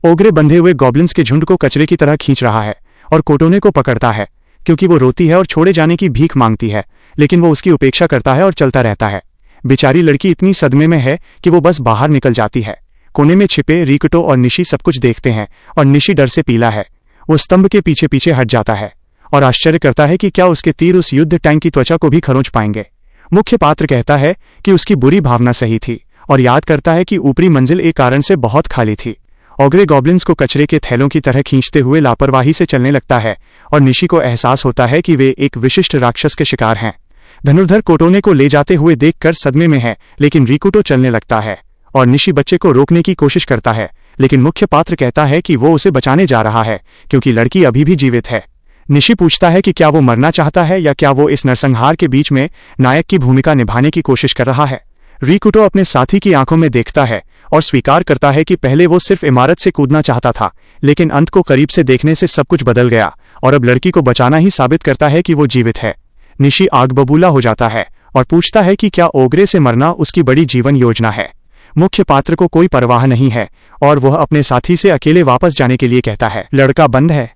ओगरे बंधे हुए गॉब्लिन्स के झुंड को कचरे की तरह खींच रहा है और कोटोने को पकड़ता है, क्योंकि वो रोती है और छोड़े जाने की भीख मांगती है, लेकिन वो उसकी उपेक्षा करता है और चलता रहता है। बेचारी लड़की इतनी सदमे में है कि वो बस बाहर निकल जाती है। कोने में छिपे रिकुटो और निशी सब कुछ देखते हैं और निशी डर से पीला है। वो स्तंभ के पीछे पीछे हट जाता है और आश्चर्य करता है कि क्या उसके तीर उस युद्ध टैंक की त्वचा को भी खरोंच पाएंगे। मुख्य पात्र कहता है कि उसकी बुरी भावना सही थी और याद करता है कि ऊपरी मंजिल एक कारण से बहुत खाली थी। ओगरे गॉब्लिन्स को कचरे के थैलों की तरह खींचते हुए लापरवाही से चलने लगता है और निशी को एहसास होता है कि वे एक विशिष्ट राक्षस के शिकार हैं। धनुर्धर कोटोने को ले जाते हुए देखकर सदमे में है, लेकिन रिकुटो चलने लगता है और निशी बच्चे को रोकने की कोशिश करता है, लेकिन मुख्य पात्र कहता है कि वो उसे बचाने जा रहा है क्योंकि लड़की अभी भी जीवित है। निशी पूछता है कि क्या वो मरना चाहता है या क्या वो इस नरसंहार के बीच में नायक की भूमिका निभाने की कोशिश कर रहा है। रिकुटो अपने साथी की आंखों में देखता है और स्वीकार करता है कि पहले वो सिर्फ इमारत से कूदना चाहता था, लेकिन अंत को करीब से देखने से सब कुछ बदल गया और अब लड़की को बचाना ही साबित करता है कि वो जीवित है। निशी आग बबूला हो जाता है और पूछता है कि क्या ओगरे से मरना उसकी बड़ी जीवन योजना है। मुख्य पात्र को कोई परवाह नहीं है और वह अपने साथी से अकेले वापस जाने के लिए कहता है। लड़का बंद है।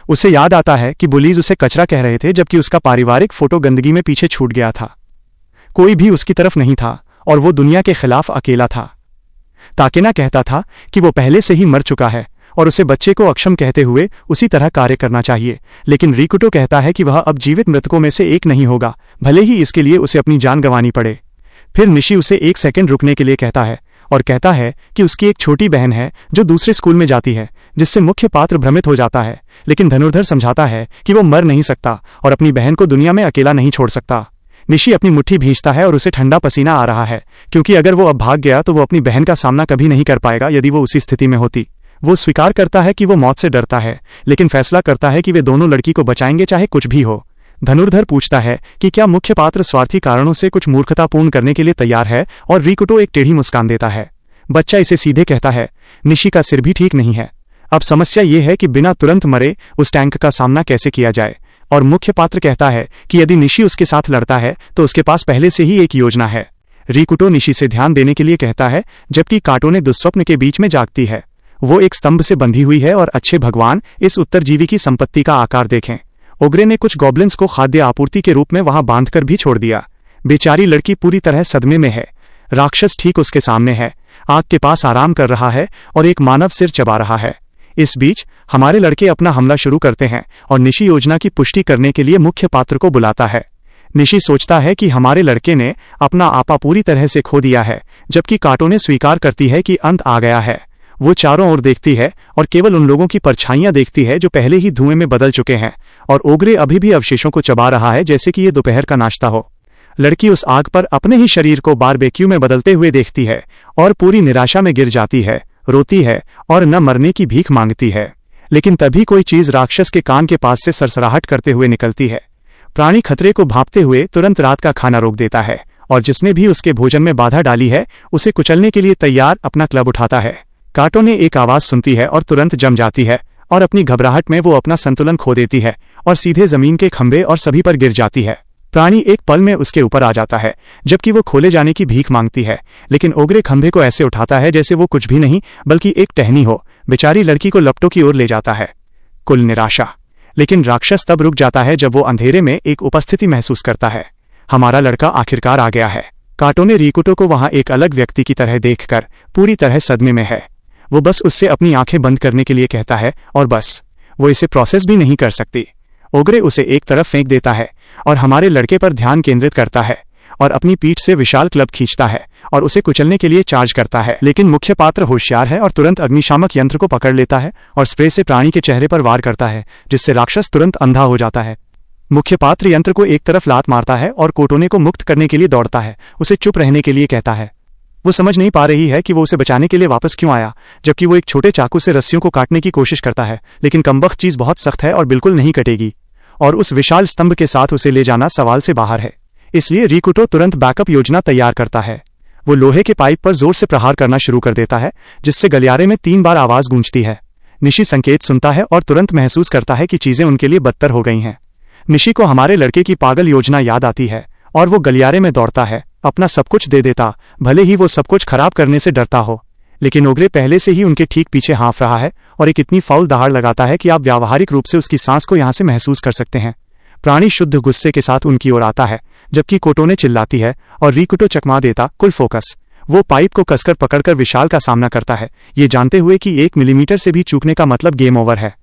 उसे याद आता है कि बुलीज उसे कचरा कह रहे थे, जबकि उसका पारिवारिक फोटो गंदगी में पीछे छूट गया था। कोई भी उसकी तरफ नहीं था और वो दुनिया के खिलाफ अकेला था। ताकेना कहता था कि वो पहले से ही मर चुका है और उसे बच्चे को अक्षम कहते हुए उसी तरह कार्य करना चाहिए, लेकिन रिकुटो कहता है कि वह अब जीवित मृतकों में से एक नहीं होगा, भले ही इसके लिए उसे अपनी जान गंवानी पड़े। फिर निशी उसे 1 सेकंड रुकने के लिए कहता है और कहता है कि उसकी एक छोटी बहन है जो दूसरे स्कूल में जाती है, जिससे मुख्य पात्र भ्रमित हो जाता है, लेकिन धनुर्धर समझाता है कि वो मर नहीं सकता और अपनी बहन को दुनिया में अकेला नहीं छोड़ सकता। निशी अपनी मुट्ठी भींचता है और उसे ठंडा पसीना आ रहा है, क्योंकि अगर वो अब भाग गया तो वो अपनी बहन का सामना कभी नहीं कर पाएगा यदि वो उसी स्थिति में होती। वो स्वीकार करता है कि वो मौत से डरता है, लेकिन फैसला करता है कि वे दोनों लड़की को बचाएंगे चाहे कुछ भी हो। धनुर्धर पूछता है कि क्या मुख्य पात्र स्वार्थी कारणों से कुछ मूर्खतापूर्ण करने के लिए तैयार है और रिकुटो एक टेढ़ी मुस्कान देता है। बच्चा इसे सीधे कहता है, निशी का सिर भी ठीक नहीं है। अब समस्या ये है कि बिना तुरंत मरे उस टैंक का सामना कैसे किया जाए। और मुख्य पात्र कहता है कि यदि निशी उसके साथ लड़ता है तो उसके पास पहले से ही एक योजना है। रिकुटो निशी से ध्यान देने के लिए कहता है, जबकि काटोने दुस्वप्न के बीच में जागती है। वो एक स्तंभ से बंधी हुई है और अच्छे भगवान इस उत्तरजीवी की संपत्ति का आकार देखें। ओग्रे ने कुछ गॉब्लिन्स को खाद्य आपूर्ति के रूप में वहां बांधकर भी छोड़ दिया। बेचारी लड़की पूरी तरह सदमे में है। राक्षस ठीक उसके सामने है, आग के पास आराम कर रहा है और एक मानव सिर चबा रहा है। इस बीच हमारे लड़के अपना हमला शुरू करते हैं और निशी योजना की पुष्टि करने के लिए मुख्य पात्र को बुलाता है। निशी सोचता है कि हमारे लड़के ने अपना आपा पूरी तरह से खो दिया है, जबकि काटोने स्वीकार करती है कि अंत आ गया है। वो चारों ओर देखती है और केवल उन लोगों की परछाइयां देखती है जो पहले ही धुएं में बदल चुके हैं, और ओग्रे अभी भी अवशेषों को चबा रहा है जैसे कि ये दोपहर का नाश्ता हो। लड़की उस आग पर अपने ही शरीर को बारबेक्यू में बदलते हुए देखती है और पूरी निराशा में गिर जाती है, रोती है और न मरने की भीख मांगती है। लेकिन तभी कोई चीज राक्षस के कान के पास से सरसराहट करते हुए निकलती है। प्राणी खतरे को भांपते हुए तुरंत रात का खाना रोक देता है और जिसने भी उसके भोजन में बाधा डाली है उसे कुचलने के लिए तैयार अपना क्लब उठाता है। काटोने एक आवाज सुनती है और तुरंत जम जाती है और अपनी घबराहट में वो अपना संतुलन खो देती है और सीधे जमीन के खंभे और सभी पर गिर जाती है। प्राणी एक पल में उसके ऊपर आ जाता है जबकि वो खोले जाने की भीख मांगती है, लेकिन ओग्रे खंभे को ऐसे उठाता है जैसे वो कुछ भी नहीं बल्कि एक टहनी हो। बेचारी लड़की को लपटों की ओर ले जाता है। कुल निराशा। लेकिन राक्षस तब रुक जाता है जब वो अंधेरे में एक उपस्थिति महसूस करता है। हमारा लड़का आखिरकार आ गया है। काटोने रिकुटो को वहां एक अलग व्यक्ति की तरह देखकर पूरी तरह सदमे में है। वो बस उससे अपनी आंखें बंद करने के लिए कहता है और बस वो इसे प्रोसेस भी नहीं कर सकती। ओग्रे उसे एक तरफ फेंक देता है और हमारे लड़के पर ध्यान केंद्रित करता है और अपनी पीठ से विशाल क्लब खींचता है और उसे कुचलने के लिए चार्ज करता है। लेकिन मुख्य पात्र होशियार है और तुरंत अग्निशामक यंत्र को पकड़ लेता है और स्प्रे से प्राणी के चेहरे पर वार करता है, जिससे राक्षस तुरंत अंधा हो जाता है। मुख्य पात्र यंत्र को एक तरफ लात मारता है और कोटोने को मुक्त करने के लिए दौड़ता है, उसे चुप रहने के लिए कहता है। वो समझ नहीं पा रही है कि वो उसे बचाने के लिए वापस क्यों आया, जबकि वो एक छोटे चाकू से रस्सियों को काटने की कोशिश करता है, लेकिन कमबख्त चीज बहुत सख्त है और बिल्कुल नहीं कटेगी, और उस विशाल स्तंभ के साथ उसे ले जाना सवाल से बाहर है। इसलिए रिकुटो तुरंत बैकअप योजना तैयार करता है। वो लोहे के पाइप पर जोर से प्रहार करना शुरू कर देता है, जिससे गलियारे में 3 बार आवाज गूंजती है। निशी संकेत सुनता है और तुरंत महसूस करता है कि चीजें उनके लिए बदतर हो गई हैं। निशी को हमारे लड़के की पागल योजना याद आती है और वो गलियारे में दौड़ता है, अपना सब कुछ दे देता, भले ही वो सब कुछ खराब करने से डरता हो। लेकिन ओग्रे पहले से ही उनके ठीक पीछे हाँफ रहा है और एक इतनी फाउल दहाड़ लगाता है कि आप व्यावहारिक रूप से उसकी सांस को यहां से महसूस कर सकते हैं। प्राणी शुद्ध गुस्से के साथ उनकी ओर आता है, जबकि कोटोने चिल्लाती है और रिकुटो चकमा देता। कुल फोकस। वो पाइप को कसकर पकड़कर विशाल का सामना करता है, ये जानते हुए कि 1 मिलीमीटर से भी चूकने का मतलब गेम ओवर है।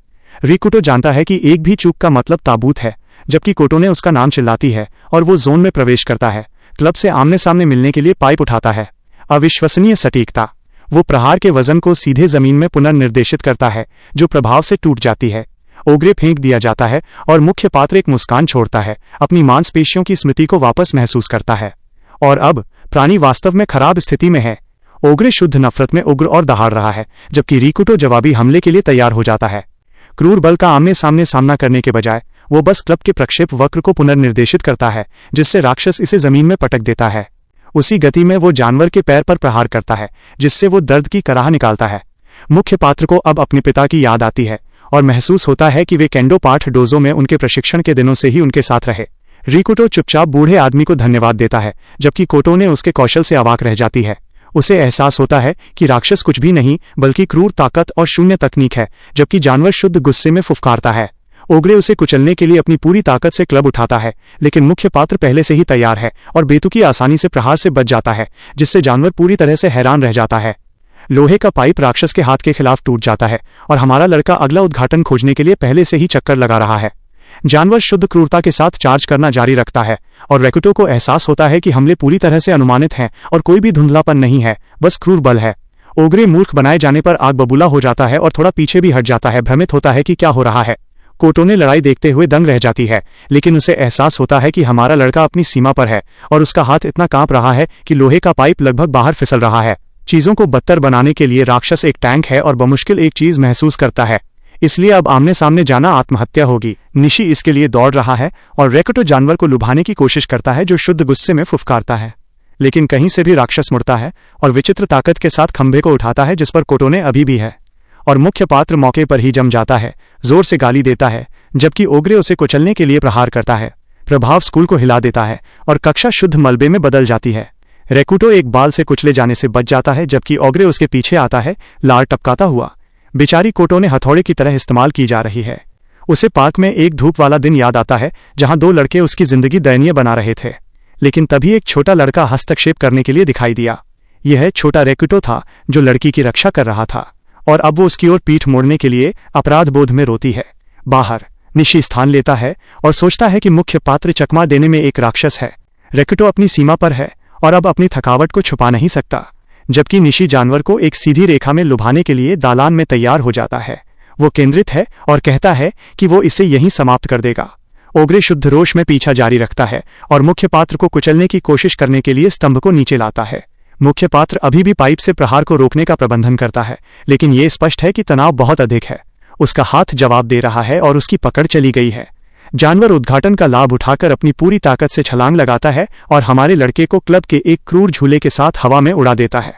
रिकुटो जानता है कि एक भी चूक का मतलब ताबूत है, जबकि कोटोने उसका नाम चिल्लाती है और वो जोन में प्रवेश करता है। क्लब से आमने सामने मिलने के लिए पाइप उठाता है। अविश्वसनीय सटीकता। वो प्रहार के वजन को सीधे जमीन में पुनर्निर्देशित करता है, जो प्रभाव से टूट जाती है। ओग्रे फेंक दिया जाता है और मुख्य पात्र एक मुस्कान छोड़ता है, अपनी मांसपेशियों की स्मृति को वापस महसूस करता है। और अब प्राणी वास्तव में खराब स्थिति में है। ओग्रे शुद्ध नफरत में उग्र और दहाड़ रहा है, जबकि रिकुटो जवाबी हमले के लिए तैयार हो जाता है। क्रूर बल का आमने सामने सामना करने के बजाय वो बस क्लब के प्रक्षेप वक्र को पुनर्निर्देशित करता है, जिससे राक्षस इसे जमीन में पटक देता है। उसी गति में वो जानवर के पैर पर प्रहार करता है, जिससे वो दर्द की कराह निकालता है। मुख्य पात्र को अब अपने पिता की याद आती है और महसूस होता है कि वे केंडो पाठ डोजो में उनके प्रशिक्षण के दिनों से ही उनके साथ रहे। रिकुटो चुपचाप बूढ़े आदमी को धन्यवाद देता है, जबकि कोटोने उसके कौशल से अवाक रह जाती है। उसे एहसास होता है कि राक्षस कुछ भी नहीं बल्कि क्रूर ताकत और शून्य तकनीक है, जबकि जानवर शुद्ध गुस्से में फुफकारता है। ओग्रे उसे कुचलने के लिए अपनी पूरी ताकत से क्लब उठाता है, लेकिन मुख्य पात्र पहले से ही तैयार है और बेतुकी आसानी से प्रहार से बच जाता है, जिससे जानवर पूरी तरह से हैरान रह जाता है। लोहे का पाइप राक्षस के हाथ के खिलाफ टूट जाता है और हमारा लड़का अगला उद्घाटन खोजने के लिए पहले से ही चक्कर लगा रहा है। जानवर शुद्ध क्रूरता के साथ चार्ज करना जारी रखता है और रिकुटो को एहसास होता है कि हमले पूरी तरह से अनुमानित हैं और कोई भी धुंधलापन नहीं है, बस क्रूर बल है। ओग्रे मूर्ख बनाए जाने पर आग बबूला हो जाता है और थोड़ा पीछे भी हट जाता है, भ्रमित होता है कि क्या हो रहा है। कोटोने लड़ाई देखते हुए दंग रह जाती है, लेकिन उसे एहसास होता है कि हमारा लड़का अपनी सीमा पर है और उसका हाथ इतना कांप रहा है कि लोहे का पाइप लगभग बाहर फिसल रहा है। चीजों को बदतर बनाने के लिए राक्षस एक टैंक है और बमुश्किल एक चीज महसूस करता है, इसलिए अब आमने सामने जाना आत्महत्या होगी। निशी इसके लिए दौड़ रहा है और रिकुटो जानवर को लुभाने की कोशिश करता है, जो शुद्ध गुस्से में फुफकारता है। लेकिन कहीं से भी राक्षस मुड़ता है और विचित्र ताकत के साथ खंभे को उठाता है जिस पर कोटोने अभी भी है। और मुख्य पात्र मौके पर ही जम जाता है, जोर से गाली देता है, जबकि ओग्रे उसे कुचलने के लिए प्रहार करता है। प्रभाव स्कूल को हिला देता है और कक्षा शुद्ध मलबे में बदल जाती है। रेकुटो एक बाल से कुचले जाने से बच जाता है, जबकि ओग्रे उसके पीछे आता है, लार टपकाता हुआ। बेचारी कोटोने हथौड़े की तरह इस्तेमाल की जा रही है। उसे पार्क में एक धूप वाला दिन याद आता है जहां दो लड़के उसकी जिंदगी दयनीय बना रहे थे। लेकिन तभी एक छोटा लड़का हस्तक्षेप करने के लिए दिखाई दिया। यह छोटा रेकुटो था जो लड़की की रक्षा कर रहा था, और अब वो उसकी ओर पीठ मोड़ने के लिए अपराध बोध में रोती है। बाहर निशी स्थान लेता है और सोचता है कि मुख्य पात्र चकमा देने में एक राक्षस है। रेकुटो अपनी सीमा पर है और अब अपनी थकावट को छुपा नहीं सकता, जबकि निशी जानवर को एक सीधी रेखा में लुभाने के लिए दालान में तैयार हो जाता है। वो केंद्रित है और कहता है कि वो इसे यहीं समाप्त कर देगा। ओग्रे शुद्ध रोष में पीछा जारी रखता है और मुख्य पात्र को कुचलने की कोशिश करने के लिए स्तंभ को नीचे लाता है। मुख्य पात्र अभी भी पाइप से प्रहार को रोकने का प्रबंधन करता है, लेकिन ये स्पष्ट है कि तनाव बहुत अधिक है। उसका हाथ जवाब दे रहा है और उसकी पकड़ चली गई है। जानवर उद्घाटन का लाभ उठाकर अपनी पूरी ताकत से छलांग लगाता है और हमारे लड़के को क्लब के एक क्रूर झूले के साथ हवा में उड़ा देता है।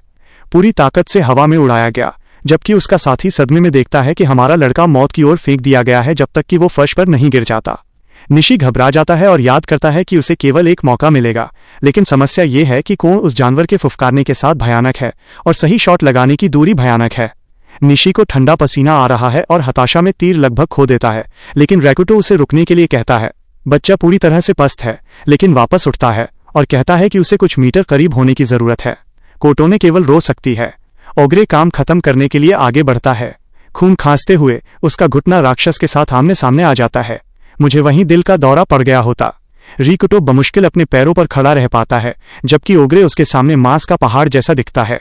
पूरी ताकत से हवा में उड़ाया गया, जबकि उसका साथी सदमे में देखता है कि हमारा लड़का मौत की ओर फेंक दिया गया है जब तक कि वो फर्श पर नहीं गिर जाता। निशी घबरा जाता है और याद करता है कि उसे केवल एक मौका मिलेगा, लेकिन समस्या ये है कि कोण उस जानवर के फुफकारने के साथ भयानक है और सही शॉट लगाने की दूरी भयानक है। निशी को ठंडा पसीना आ रहा है और हताशा में तीर लगभग खो देता है, लेकिन रेकुटो उसे रुकने के लिए कहता है। बच्चा पूरी तरह से पस्त है, लेकिन वापस उठता है और कहता है कि उसे कुछ मीटर करीब होने की जरूरत है। कोटोने केवल रो सकती है। ओग्रे काम खत्म करने के लिए आगे बढ़ता है। खून खांसते हुए उसका घुटना राक्षस के साथ आमने सामने आ जाता है। मुझे वहीं दिल का दौरा पड़ गया होता। रिकुटो बमुश्किल अपने पैरों पर खड़ा रह पाता है, जबकि ओग्रे उसके सामने मांस का पहाड़ जैसा दिखता है।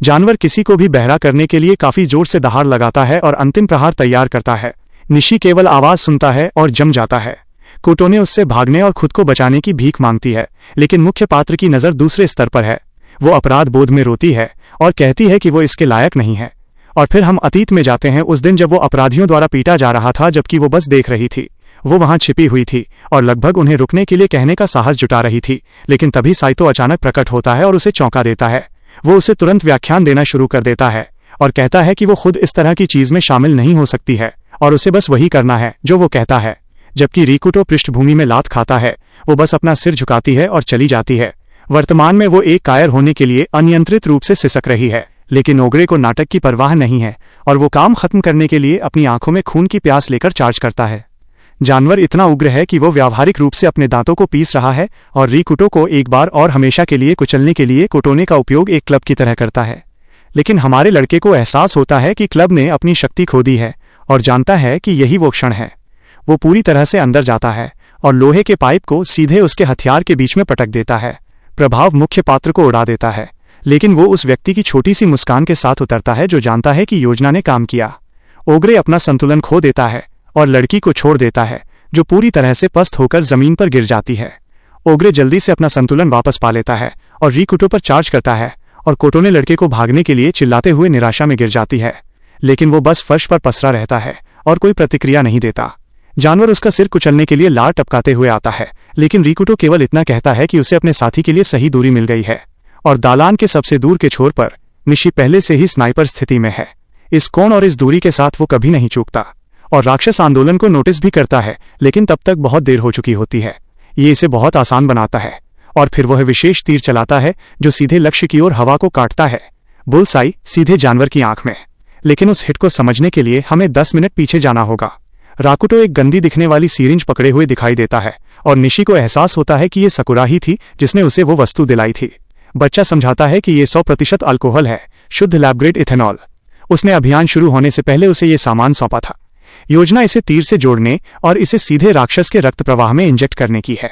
जानवर किसी को भी बहरा करने के लिए काफी जोर से दहाड़ लगाता है और अंतिम प्रहार तैयार करता है। निशी केवल आवाज सुनता है और जम जाता है। कोटोने उससे भागने और खुद को बचाने की भीख मांगती है, लेकिन मुख्य पात्र की नजर दूसरे स्तर पर है। वो अपराध बोध में रोती है और कहती है कि वो इसके लायक नहीं है। और फिर हम अतीत में जाते हैं, उस दिन जब वो अपराधियों द्वारा पीटा जा रहा था, जबकि वो बस देख रही थी। वो वहां छिपी हुई थी और लगभग उन्हें रुकने के लिए कहने का साहस जुटा रही थी, लेकिन तभी साइतो अचानक प्रकट होता है और उसे चौंका देता है। वो उसे तुरंत व्याख्यान देना शुरू कर देता है और कहता है कि वो खुद इस तरह की चीज में शामिल नहीं हो सकती है और उसे बस वही करना है जो वो कहता है। जबकि रिकुटो पृष्ठभूमि में लात खाता है, वो बस अपना सिर झुकाती है और चली जाती है। वर्तमान में वो एक कायर होने के लिए अनियंत्रित रूप से सिसक रही है, लेकिन ओग्रे को नाटक की परवाह नहीं है और वो काम खत्म करने के लिए अपनी आंखों में खून की प्यास लेकर चार्ज करता है। जानवर इतना उग्र है कि वो व्यावहारिक रूप से अपने दांतों को पीस रहा है और रिकुटो को एक बार और हमेशा के लिए कुचलने के लिए कोटोने का उपयोग एक क्लब की तरह करता है। लेकिन हमारे लड़के को एहसास होता है कि क्लब ने अपनी शक्ति खो दी है और जानता है कि यही वो क्षण है। वो पूरी तरह से अंदर जाता है और लोहे के पाइप को सीधे उसके हथियार के बीच में पटक देता है। प्रभाव मुख्य पात्र को उड़ा देता है, लेकिन वो उस व्यक्ति की छोटी सी मुस्कान के साथ उतरता है जो जानता है कि योजना ने काम किया। ओग्रे अपना संतुलन खो देता है और लड़की को छोड़ देता है, जो पूरी तरह से पस्त होकर जमीन पर गिर जाती है। ओग्रे जल्दी से अपना संतुलन वापस पा लेता है और रिकुटो पर चार्ज करता है और कोटोने लड़के को भागने के लिए चिल्लाते हुए निराशा में गिर जाती है, लेकिन वो बस फर्श पर पसरा रहता है और कोई प्रतिक्रिया नहीं देता। जानवर उसका सिर कुचलने के लिए लार टपकाते हुए आता है, लेकिन रिकुटो केवल इतना कहता है कि उसे अपने साथी के लिए सही दूरी मिल गई है। और दालान के सबसे दूर के छोर पर निशी पहले से ही स्नाइपर स्थिति में है। इस कोण और इस दूरी के साथ वो कभी नहीं चूकता और राक्षस आंदोलन को नोटिस भी करता है, लेकिन तब तक बहुत देर हो चुकी होती है। ये इसे बहुत आसान बनाता है और फिर वह विशेष तीर चलाता है जो सीधे लक्ष्य की ओर हवा को काटता है, बुलसाई सीधे जानवर की आंख में। लेकिन उस हिट को समझने के लिए हमें 10 मिनट पीछे जाना होगा। राकुटो एक गंदी दिखने वाली सीरिंज पकड़े हुए दिखाई देता है और निशी को एहसास होता है कि ये सकुरा ही थी जिसने उसे वो वस्तु दिलाई थी। बच्चा समझाता है कि ये 100% अल्कोहल है, शुद्ध लैब ग्रेड इथेनॉल। उसने अभियान शुरू होने से पहले उसे ये सामान सौंपा था। योजना इसे तीर से जोड़ने और इसे सीधे राक्षस के रक्त प्रवाह में इंजेक्ट करने की है।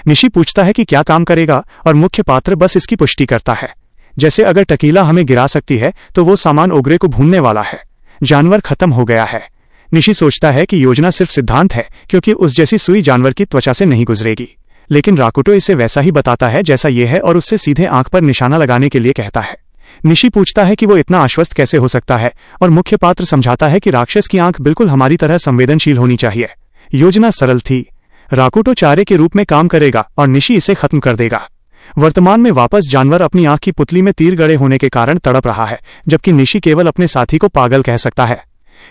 निशी पूछता है कि क्या काम करेगा और मुख्य पात्र बस इसकी पुष्टि करता है। जैसे अगर टकीला हमें गिरा सकती है तो वो सामान ओग्रे को भूनने वाला है। जानवर खत्म हो गया है। निशी सोचता है कि योजना सिर्फ सिद्धांत है, क्योंकि उस जैसी सुई जानवर की त्वचा से नहीं गुजरेगी। लेकिन राकुटो इसे वैसा ही बताता है जैसा ये है और उससे सीधे आंख पर निशाना लगाने के लिए कहता है। निशी पूछता है कि वो इतना आश्वस्त कैसे हो सकता है और मुख्य पात्र समझाता है कि राक्षस की आंख बिल्कुल हमारी तरह संवेदनशील होनी चाहिए। योजना सरल थी। राकुटो चारे के रूप में काम करेगा और निशी इसे खत्म कर देगा। वर्तमान में वापस जानवर अपनी आंख की पुतली में तीर गड़े होने के कारण तड़प रहा है, जबकि निशी केवल अपने साथी को पागल कह सकता है।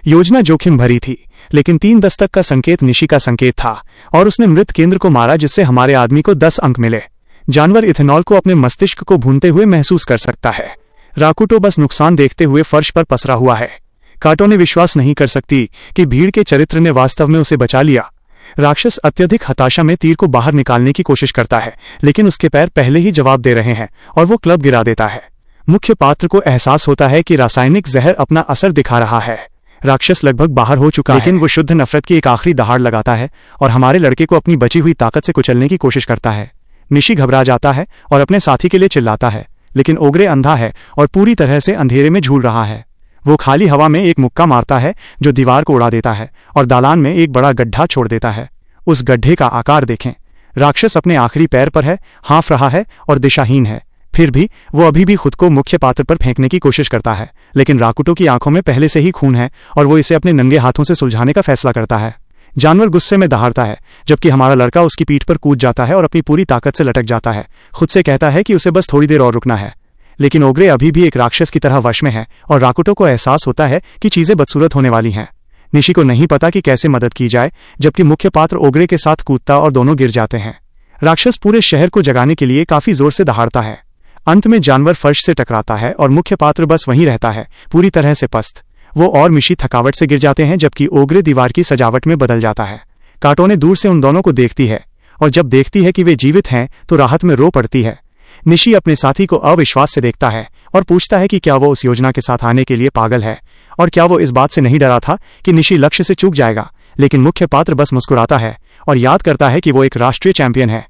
योजना जोखिम भरी थी, लेकिन 3 दस्तक का संकेत निशी का संकेत था और उसने मृत केंद्र को मारा, जिससे हमारे आदमी को 10 अंक मिले। जानवर इथेनॉल को अपने मस्तिष्क को भूनते हुए महसूस कर सकता है। राकुटो बस नुकसान देखते हुए फर्श पर पसरा हुआ है। काटो ने विश्वास नहीं कर सकती कि भीड़ के चरित्र ने वास्तव में उसे बचा लिया। राक्षस अत्यधिक हताशा में तीर को बाहर निकालने की कोशिश करता है, लेकिन उसके पैर पहले ही जवाब दे रहे हैं और वो क्लब गिरा देता है। मुख्य पात्र को एहसास होता है कि रासायनिक जहर अपना असर दिखा रहा है। राक्षस लगभग बाहर हो चुका है, लेकिन वो शुद्ध नफरत की एक आखिरी दहाड़ लगाता है और हमारे लड़के को अपनी बची हुई ताकत से कुचलने की कोशिश करता है। निशी घबरा जाता है और अपने साथी के लिए चिल्लाता है, लेकिन ओग्रे अंधा है और पूरी तरह से अंधेरे में झूल रहा है। वो खाली हवा में एक मुक्का मारता है जो दीवार को उड़ा देता है और दालान में एक बड़ा गड्ढा छोड़ देता है। उस गड्ढे का आकार देखें। राक्षस अपने आखिरी पैर पर है, हाँफ रहा है और दिशाहीन है। फिर भी वो अभी भी खुद को मुख्य पात्र पर फेंकने की कोशिश करता है, लेकिन राकुटो की आंखों में पहले से ही खून है और वो इसे अपने नंगे हाथों से सुलझाने का फैसला करता है। जानवर गुस्से में दहाड़ता है, जबकि हमारा लड़का उसकी पीठ पर कूद जाता है और अपनी पूरी ताकत से लटक जाता है। खुद से कहता है कि उसे बस थोड़ी देर और रुकना है, लेकिन ओग्रे अभी भी एक राक्षस की तरह वश में है और राकुटो को एहसास होता है कि चीजें बदसूरत होने वाली हैं। निशी को नहीं पता कि कैसे मदद की जाए, जबकि मुख्य पात्र ओग्रे के साथ कूदता और दोनों गिर जाते हैं। राक्षस पूरे शहर को जगाने के लिए काफी जोर से दहाड़ता है। अंत में जानवर फर्श से टकराता है और मुख्य पात्र बस वहीं रहता है, पूरी तरह से पस्त। वो और मिशी थकावट से गिर जाते हैं, जबकि ओग्रे दीवार की सजावट में बदल जाता है। काटो ने दूर से उन दोनों को देखती है और जब देखती है कि वे जीवित हैं तो राहत में रो पड़ती है। निशी अपने साथी को अविश्वास से देखता है और पूछता है कि क्या वो उस योजना के साथ आने के लिए पागल है और क्या वो इस बात से नहीं डरा था कि निशी लक्ष्य से चूक जाएगा। लेकिन मुख्य पात्र बस मुस्कुराता है और याद करता है कि वो एक राष्ट्रीय चैंपियन है।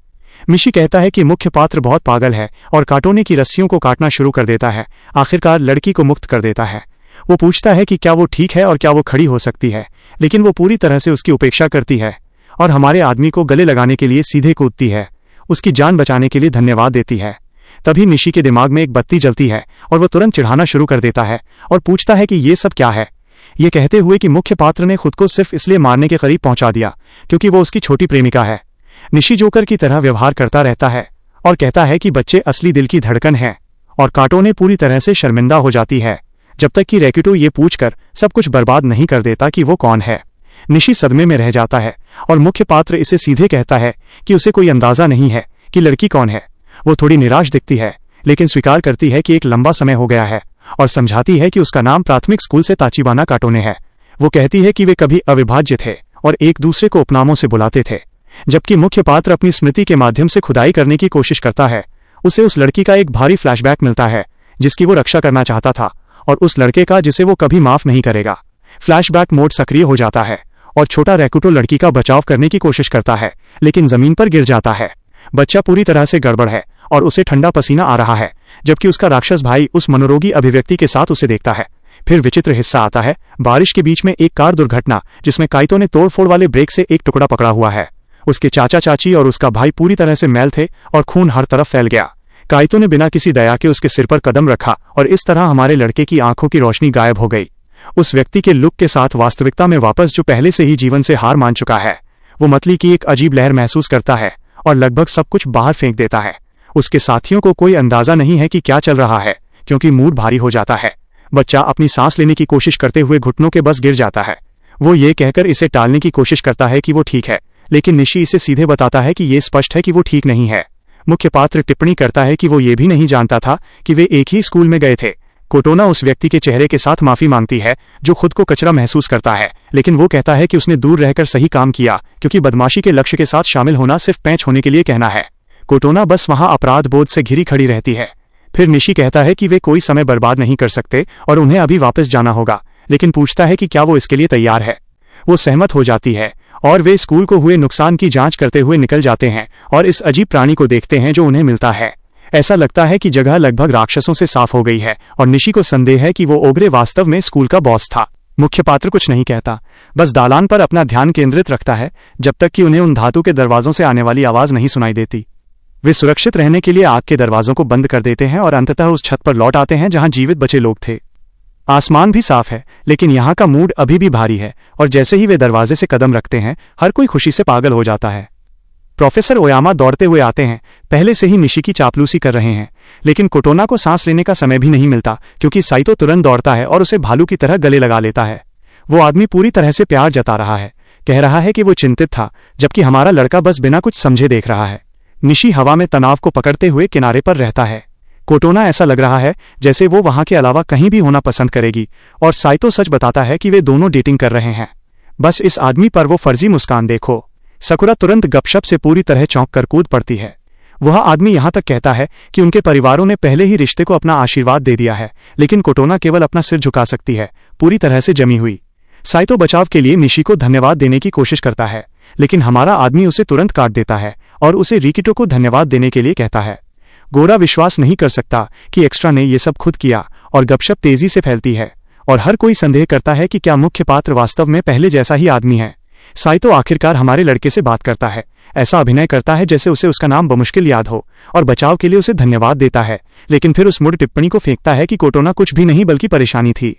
मिशी कहता है कि मुख्य पात्र बहुत पागल है और काटोने की रस्सियों को काटना शुरू कर देता है। आखिरकार लड़की को मुक्त कर देता है। वो पूछता है कि क्या वो ठीक है और क्या वो खड़ी हो सकती है, लेकिन वो पूरी तरह से उसकी उपेक्षा करती है और हमारे आदमी को गले लगाने के लिए सीधे कूदती है, उसकी जान बचाने के लिए धन्यवाद देती है। तभी निशी के दिमाग में एक बत्ती जलती है और वो तुरंत चिढ़ाना शुरू कर देता है और पूछता है कि ये सब क्या है, ये कहते हुए कि मुख्य पात्र ने खुद को सिर्फ इसलिए मारने के करीब पहुंचा दिया क्योंकि वो उसकी छोटी प्रेमिका है। निशी जोकर की तरह व्यवहार करता रहता है और कहता है कि बच्चे असली दिल की धड़कन है और काटोने पूरी तरह से शर्मिंदा हो जाती है, जब तक कि रैकुटो ये पूछकर सब कुछ बर्बाद नहीं कर देता कि वो कौन है। निशी सदमे में रह जाता है और मुख्य पात्र इसे सीधे कहता है कि उसे कोई अंदाजा नहीं है कि लड़की कौन है। वो थोड़ी निराश दिखती है, लेकिन स्वीकार करती है कि एक लंबा समय हो गया है और समझाती है कि उसका नाम प्राथमिक स्कूल से ताचिबाना काटोने है। वो कहती है कि वे कभी अविभाज्य थे और एक दूसरे को उपनामों से बुलाते थे। जबकि मुख्य पात्र अपनी स्मृति के माध्यम से खुदाई करने की कोशिश करता है, उसे उस लड़की का एक भारी फ्लैशबैक मिलता है जिसकी वो रक्षा करना चाहता था और उस लड़के का जिसे वो कभी माफ नहीं करेगा। फ्लैशबैक मोड सक्रिय हो जाता है और छोटा रैकुटो लड़की का बचाव करने की कोशिश करता है, लेकिन जमीन पर गिर जाता है। बच्चा पूरी तरह से गड़बड़ है और उसे ठंडा पसीना आ रहा है, जबकि उसका राक्षस भाई उस मनोरोगी अभिव्यक्ति के साथ उसे देखता है। फिर विचित्र हिस्सा आता है, बारिश के बीच में एक कार दुर्घटना जिसमें काइतो ने तोड़फोड़ वाले ब्रेक से एक टुकड़ा पकड़ा हुआ है। उसके चाचा चाची और उसका भाई पूरी तरह से मैल थे और खून हर तरफ फैल गया। काइतो ने बिना किसी दया के उसके सिर पर कदम रखा और इस तरह हमारे लड़के की आंखों की रोशनी गायब हो गई। उस व्यक्ति के लुक के साथ वास्तविकता में वापस जो पहले से ही जीवन से हार मान चुका है। वो मतली की एक अजीब लहर महसूस करता है और लगभग सब कुछ बाहर फेंक देता है। उसके साथियों को कोई अंदाजा नहीं है कि क्या चल रहा है क्योंकि मूड भारी हो जाता है। बच्चा अपनी सांस लेने की कोशिश करते हुए घुटनों के बस गिर जाता है। वो ये कहकर इसे टालने की कोशिश करता है कि वो ठीक है, लेकिन निशी इसे सीधे बताता है कि ये स्पष्ट है कि वो ठीक नहीं है। मुख्य पात्र टिप्पणी करता है कि वो ये भी नहीं जानता था कि वे एक ही स्कूल में गए थे। कोटोना उस व्यक्ति के चेहरे के साथ माफी मांगती है जो खुद को कचरा महसूस करता है, लेकिन वो कहता है कि उसने दूर रहकर सही काम किया क्योंकि बदमाशी के लक्ष्य के साथ शामिल होना सिर्फ पैंच होने के लिए कहना है। कोटोना बस वहां अपराध बोध से घिरी खड़ी रहती है। फिर निशी कहता है कि वे कोई समय बर्बाद नहीं कर सकते और उन्हें अभी वापस जाना होगा, लेकिन पूछता है कि क्या वो इसके लिए तैयार है। वो सहमत हो जाती है और वे स्कूल को हुए नुकसान की जांच करते हुए निकल जाते हैं और इस अजीब प्राणी को देखते हैं जो उन्हें मिलता है। ऐसा लगता है कि जगह लगभग राक्षसों से साफ हो गई है और निशी को संदेह है कि वो ओग्रे वास्तव में स्कूल का बॉस था। मुख्य पात्र कुछ नहीं कहता, बस दालान पर अपना ध्यान केंद्रित रखता है जब तक कि उन्हें उन धातु के दरवाजों से आने वाली आवाज नहीं सुनाई देती। वे सुरक्षित रहने के लिए आग के दरवाजों को बंद कर देते हैं और अंततः उस छत पर लौट आते हैं जहां जीवित बचे लोग थे। आसमान भी साफ है, लेकिन यहाँ का मूड अभी भी भारी है और जैसे ही वे दरवाजे से कदम रखते हैं हर कोई खुशी से पागल हो जाता है। प्रोफेसर ओयामा दौड़ते हुए आते हैं, पहले से ही निशी की चापलूसी कर रहे हैं, लेकिन कोटोना को सांस लेने का समय भी नहीं मिलता क्योंकि साइतो तुरंत दौड़ता है और उसे भालू की तरह गले लगा लेता है। वो आदमी पूरी तरह से प्यार जता रहा है, कह रहा है कि वो चिंतित था, जबकि हमारा लड़का बस बिना कुछ समझे देख रहा है। निशी हवा में तनाव को पकड़ते हुए किनारे पर रहता है। कोटोना ऐसा लग रहा है जैसे वो वहां के अलावा कहीं भी होना पसंद करेगी, और साइतो सच बताता है कि वे दोनों डेटिंग कर रहे हैं। बस इस आदमी पर वो फर्जी मुस्कान देखो। सकुरा तुरंत गपशप से पूरी तरह चौंक कर कूद पड़ती है। वह आदमी यहां तक कहता है कि उनके परिवारों ने पहले ही रिश्ते को अपना आशीर्वाद दे दिया है, लेकिन कोटोना केवल अपना सिर झुका सकती है, पूरी तरह से जमी हुई। साइतो बचाव के लिए निशी को धन्यवाद देने की कोशिश करता है, लेकिन हमारा आदमी उसे तुरंत काट देता है और उसे रिकिटो को धन्यवाद देने के लिए कहता है। गोरा विश्वास नहीं कर सकता कि एक्स्ट्रा ने ये सब खुद किया, और गपशप तेजी से फैलती है और हर कोई संदेह करता है कि क्या मुख्य पात्र वास्तव में पहले जैसा ही आदमी है। साइतो आखिरकार हमारे लड़के से बात करता है, ऐसा अभिनय करता है जैसे उसे उसका नाम बमुश्किल याद हो, और बचाव के लिए उसे धन्यवाद देता है, लेकिन फिर उस मुड़ टिप्पणी को फेंकता है कि कोटोना कुछ भी नहीं बल्कि परेशानी थी।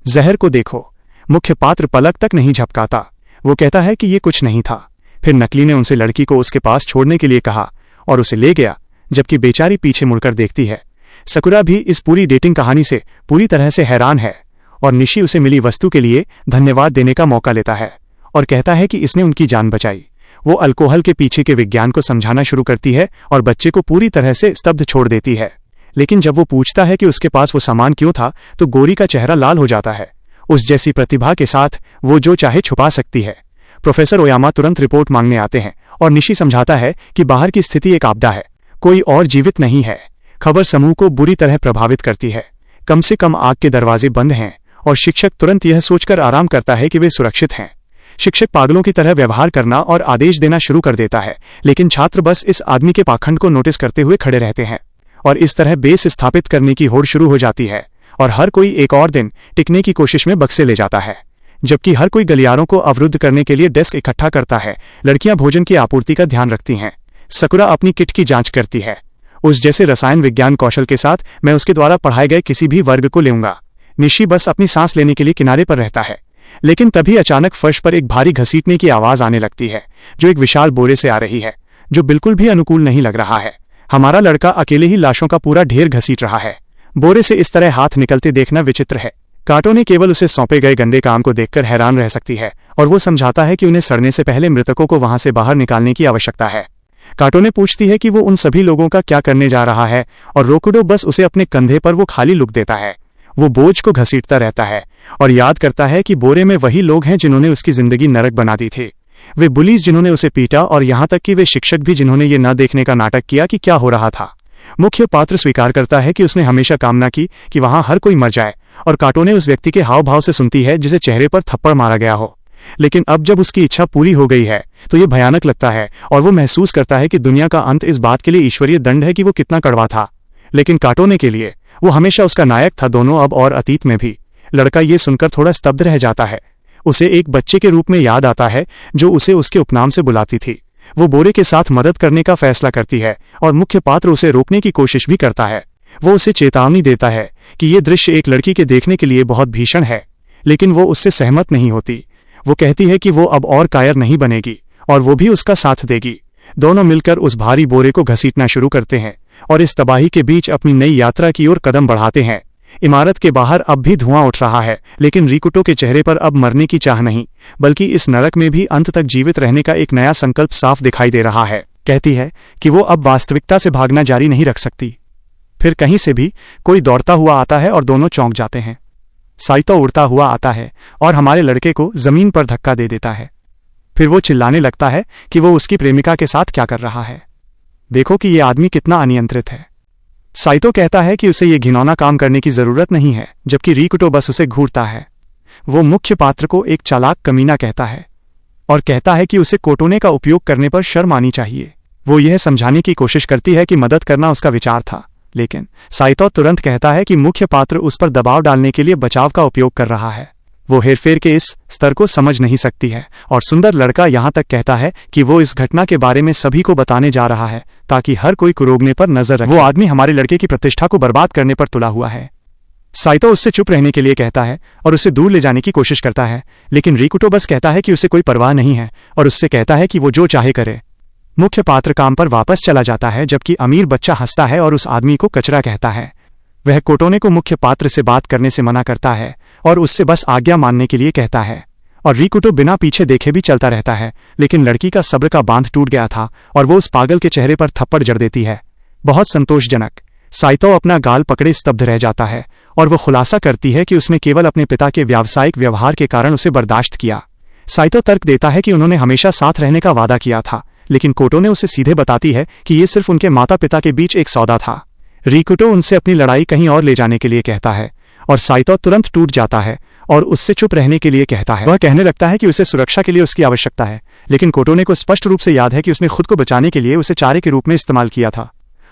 जहर को देखो। मुख्य पात्र पलक तक नहीं झपकाता। वो कहता है कि ये कुछ नहीं था। फिर नकली ने उनसे लड़की को उसके पास छोड़ने के लिए कहा और उसे ले गया, जबकि बेचारी पीछे मुड़कर देखती है। सकुरा भी इस पूरी डेटिंग कहानी से पूरी तरह से हैरान है, और निशी उसे मिली वस्तु के लिए धन्यवाद देने का मौका लेता है और कहता है कि इसने उनकी जान बचाई। वो अल्कोहल के पीछे के विज्ञान को समझाना शुरू करती है और बच्चे को पूरी तरह से स्तब्ध छोड़ देती है। लेकिन जब वो पूछता है कि उसके पास वो सामान क्यों था, तो गोरी का चेहरा लाल हो जाता है। उस जैसी प्रतिभा के साथ वो जो चाहे छुपा सकती है। प्रोफेसर ओयामा तुरंत रिपोर्ट मांगने आते हैं और निशी समझाता है कि बाहर की स्थिति एक आपदा है, कोई और जीवित नहीं है। खबर समूह को बुरी तरह प्रभावित करती है। कम से कम आग के दरवाजे बंद हैं, और शिक्षक तुरंत यह सोचकर आराम करता है कि वे सुरक्षित हैं। शिक्षक पागलों की तरह व्यवहार करना और आदेश देना शुरू कर देता है, लेकिन छात्र बस इस आदमी के पाखंड को नोटिस करते हुए खड़े रहते हैं, और इस तरह बेस स्थापित करने की होड़ शुरू हो जाती है, और हर कोई एक और दिन टिकने की कोशिश में बक्से ले जाता है। जबकि हर कोई गलियारों को अवरुद्ध करने के लिए डेस्क इकट्ठा करता है, लड़कियां भोजन की आपूर्ति का ध्यान रखती हैं। सकुरा अपनी किट की जांच करती है। उस जैसे रसायन विज्ञान कौशल के साथ मैं उसके द्वारा पढ़ाए गए किसी भी वर्ग को लूंगा। निशी बस अपनी सांस लेने के लिए किनारे पर रहता है, लेकिन तभी अचानक फर्श पर एक भारी घसीटने की आवाज आने लगती है, जो एक विशाल बोरे से आ रही है, जो बिल्कुल भी अनुकूल नहीं लग रहा है। हमारा लड़का अकेले ही लाशों का पूरा ढेर घसीट रहा है। बोरे से इस तरह हाथ निकलते देखना विचित्र है। काटो ने केवल उसे सौंपे गए गंदे काम को देखकर हैरान रह सकती है, और वो समझाता है कि उन्हें सड़ने से पहले मृतकों को वहां से बाहर निकालने की आवश्यकता है। काटो ने पूछती है कि वो उन सभी लोगों का क्या करने जा रहा है, और रोकुडो बस उसे अपने कंधे पर वो खाली लुक देता है। वो बोझ को घसीटता रहता है और याद करता है कि बोरे में वही लोग हैं जिन्होंने उसकी जिंदगी नरक बना दी थी। वे बुलीज जिन्होंने उसे पीटा, और यहाँ तक कि वे शिक्षक भी जिन्होंने ये न देखने का नाटक किया कि क्या हो रहा था। मुख्य पात्र स्वीकार करता है कि उसने हमेशा कामना की कि वहां हर कोई मर जाए, और काटो ने उस व्यक्ति के हाव भाव से सुनती है जिसे चेहरे पर थप्पड़ मारा गया हो। लेकिन अब जब उसकी इच्छा पूरी हो गई है तो ये भयानक लगता है, और वो महसूस करता है कि दुनिया का अंत इस बात के लिए ईश्वरीय दंड है कि वो कितना कड़वा था। लेकिन काटोने के लिए वो हमेशा उसका नायक था, दोनों अब और अतीत में भी। लड़का ये सुनकर थोड़ा स्तब्ध रह जाता है। उसे एक बच्चे के रूप में याद आता है जो उसे उसके उपनाम से बुलाती थी। वो बोरे के साथ मदद करने का फैसला करती है, और मुख्य पात्र उसे रोकने की कोशिश भी करता है। वो उसे चेतावनी देता है कि ये दृश्य एक लड़की के देखने के लिए बहुत भीषण है, लेकिन वो उससे सहमत नहीं होती। वो कहती है कि वो अब और कायर नहीं बनेगी, और वो भी उसका साथ देगी। दोनों मिलकर उस भारी बोरे को घसीटना शुरू करते हैं, और इस तबाही के बीच अपनी नई यात्रा की ओर कदम बढ़ाते हैं। इमारत के बाहर अब भी धुआं उठ रहा है, लेकिन रिकुटो के चेहरे पर अब मरने की चाह नहीं, बल्कि इस नरक में भी अंत तक जीवित रहने का एक नया संकल्प साफ दिखाई दे रहा है। कहती है कि वो अब वास्तविकता से भागना जारी नहीं रख सकती। फिर कहीं से भी कोई दौड़ता हुआ आता है और दोनों चौंक जाते हैं। साइतो उड़ता हुआ आता है और हमारे लड़के को जमीन पर धक्का दे देता है। फिर वो चिल्लाने लगता है कि वो उसकी प्रेमिका के साथ क्या कर रहा है। देखो कि ये आदमी कितना अनियंत्रित है। साइतो कहता है कि उसे ये घिनौना काम करने की जरूरत नहीं है, जबकि रिकुटो बस उसे घूरता है। वो मुख्य पात्र को एक चालाक कमीना कहता है और कहता है कि उसे कोटोने का उपयोग करने पर शर्म आनी चाहिए। वो यह समझाने की कोशिश करती है कि मदद करना उसका विचार था, लेकिन साइतो तुरंत कहता है कि मुख्य पात्र उस पर दबाव डालने के लिए बचाव का उपयोग कर रहा है। वो हेरफेर के इस स्तर को समझ नहीं सकती है, और सुंदर लड़का यहाँ तक कहता है कि वो इस घटना के बारे में सभी को बताने जा रहा है ताकि हर कोई कुरोगने पर नजर रखे। वो आदमी हमारे लड़के की प्रतिष्ठा को बर्बाद करने पर तुला हुआ है। साइतो उससे चुप रहने के लिए कहता है और उसे दूर ले जाने की कोशिश करता है, लेकिन रिकुटो बस कहता है कि उसे कोई परवाह नहीं है और उससे कहता है कि वो जो चाहे करे। मुख्य पात्र काम पर वापस चला जाता है जबकि अमीर बच्चा हंसता है और उस आदमी को कचरा कहता है। वह कोटोने को मुख्य पात्र से बात करने से मना करता है और उससे बस आज्ञा मानने के लिए कहता है, और रिकुटो बिना पीछे देखे भी चलता रहता है। लेकिन लड़की का सब्र का बांध टूट गया था और वो उस पागल के चेहरे पर थप्पड़ जड़ देती है। बहुत संतोषजनक। साइतो अपना गाल पकड़े स्तब्ध रह जाता है और वो खुलासा करती है कि उसने केवल अपने पिता के व्यावसायिक व्यवहार के कारण उसे बर्दाश्त किया। साइतो तर्क देता है कि उन्होंने हमेशा साथ रहने का वादा किया था, लेकिन कोटोने उसे सीधे बताती है कि ये सिर्फ उनके माता पिता के बीच एक सौदा था। रिकुटो उनसे अपनी लड़ाई कहीं और ले जाने के लिए कहता है और साइतो तुरंत टूट जाता है और उससे चुप रहने के लिए कहता है। वह कहने लगता है कि उसे सुरक्षा के लिए उसकी आवश्यकता है, लेकिन कोटोने को स्पष्ट रूप से याद है कि उसने खुद को बचाने के लिए उसे चारे के रूप में इस्तेमाल किया था।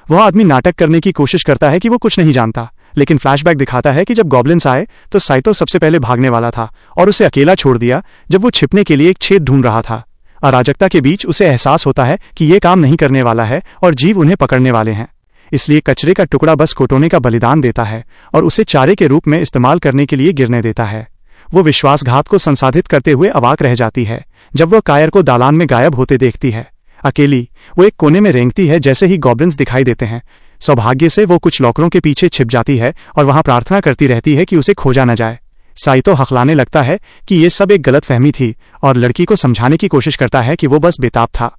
वह आदमी नाटक करने की कोशिश करता है कि वो कुछ नहीं जानता, लेकिन फ्लैशबैक दिखाता है कि जब गॉब्लिन्स आए तो साइतो सबसे पहले भागने वाला था और उसे अकेला छोड़ दिया जब वो छिपने के लिए एक छेद ढूंढ रहा था। अराजकता के बीच उसे एहसास होता है कि ये काम नहीं करने वाला है और जीव उन्हें पकड़ने वाले हैं। इसलिए कचरे का टुकड़ा बस कोटोने का बलिदान देता है और उसे चारे के रूप में इस्तेमाल करने के लिए गिरने देता है। वो विश्वासघात को संसाधित करते हुए अवाक रह जाती है जब वह कायर को दालान में गायब होते देखती है। अकेली वो एक कोने में रेंगती है जैसे ही गॉब्लिन्स दिखाई देते हैं। सौभाग्य से वो कुछ लॉकरों के पीछे छिप जाती है और वहां प्रार्थना करती रहती है कि उसे खोजा न जाए। साइतो हकलाने लगता है कि ये सब एक गलतफहमी थी और लड़की को समझाने की कोशिश करता है कि वो बस बेताब था,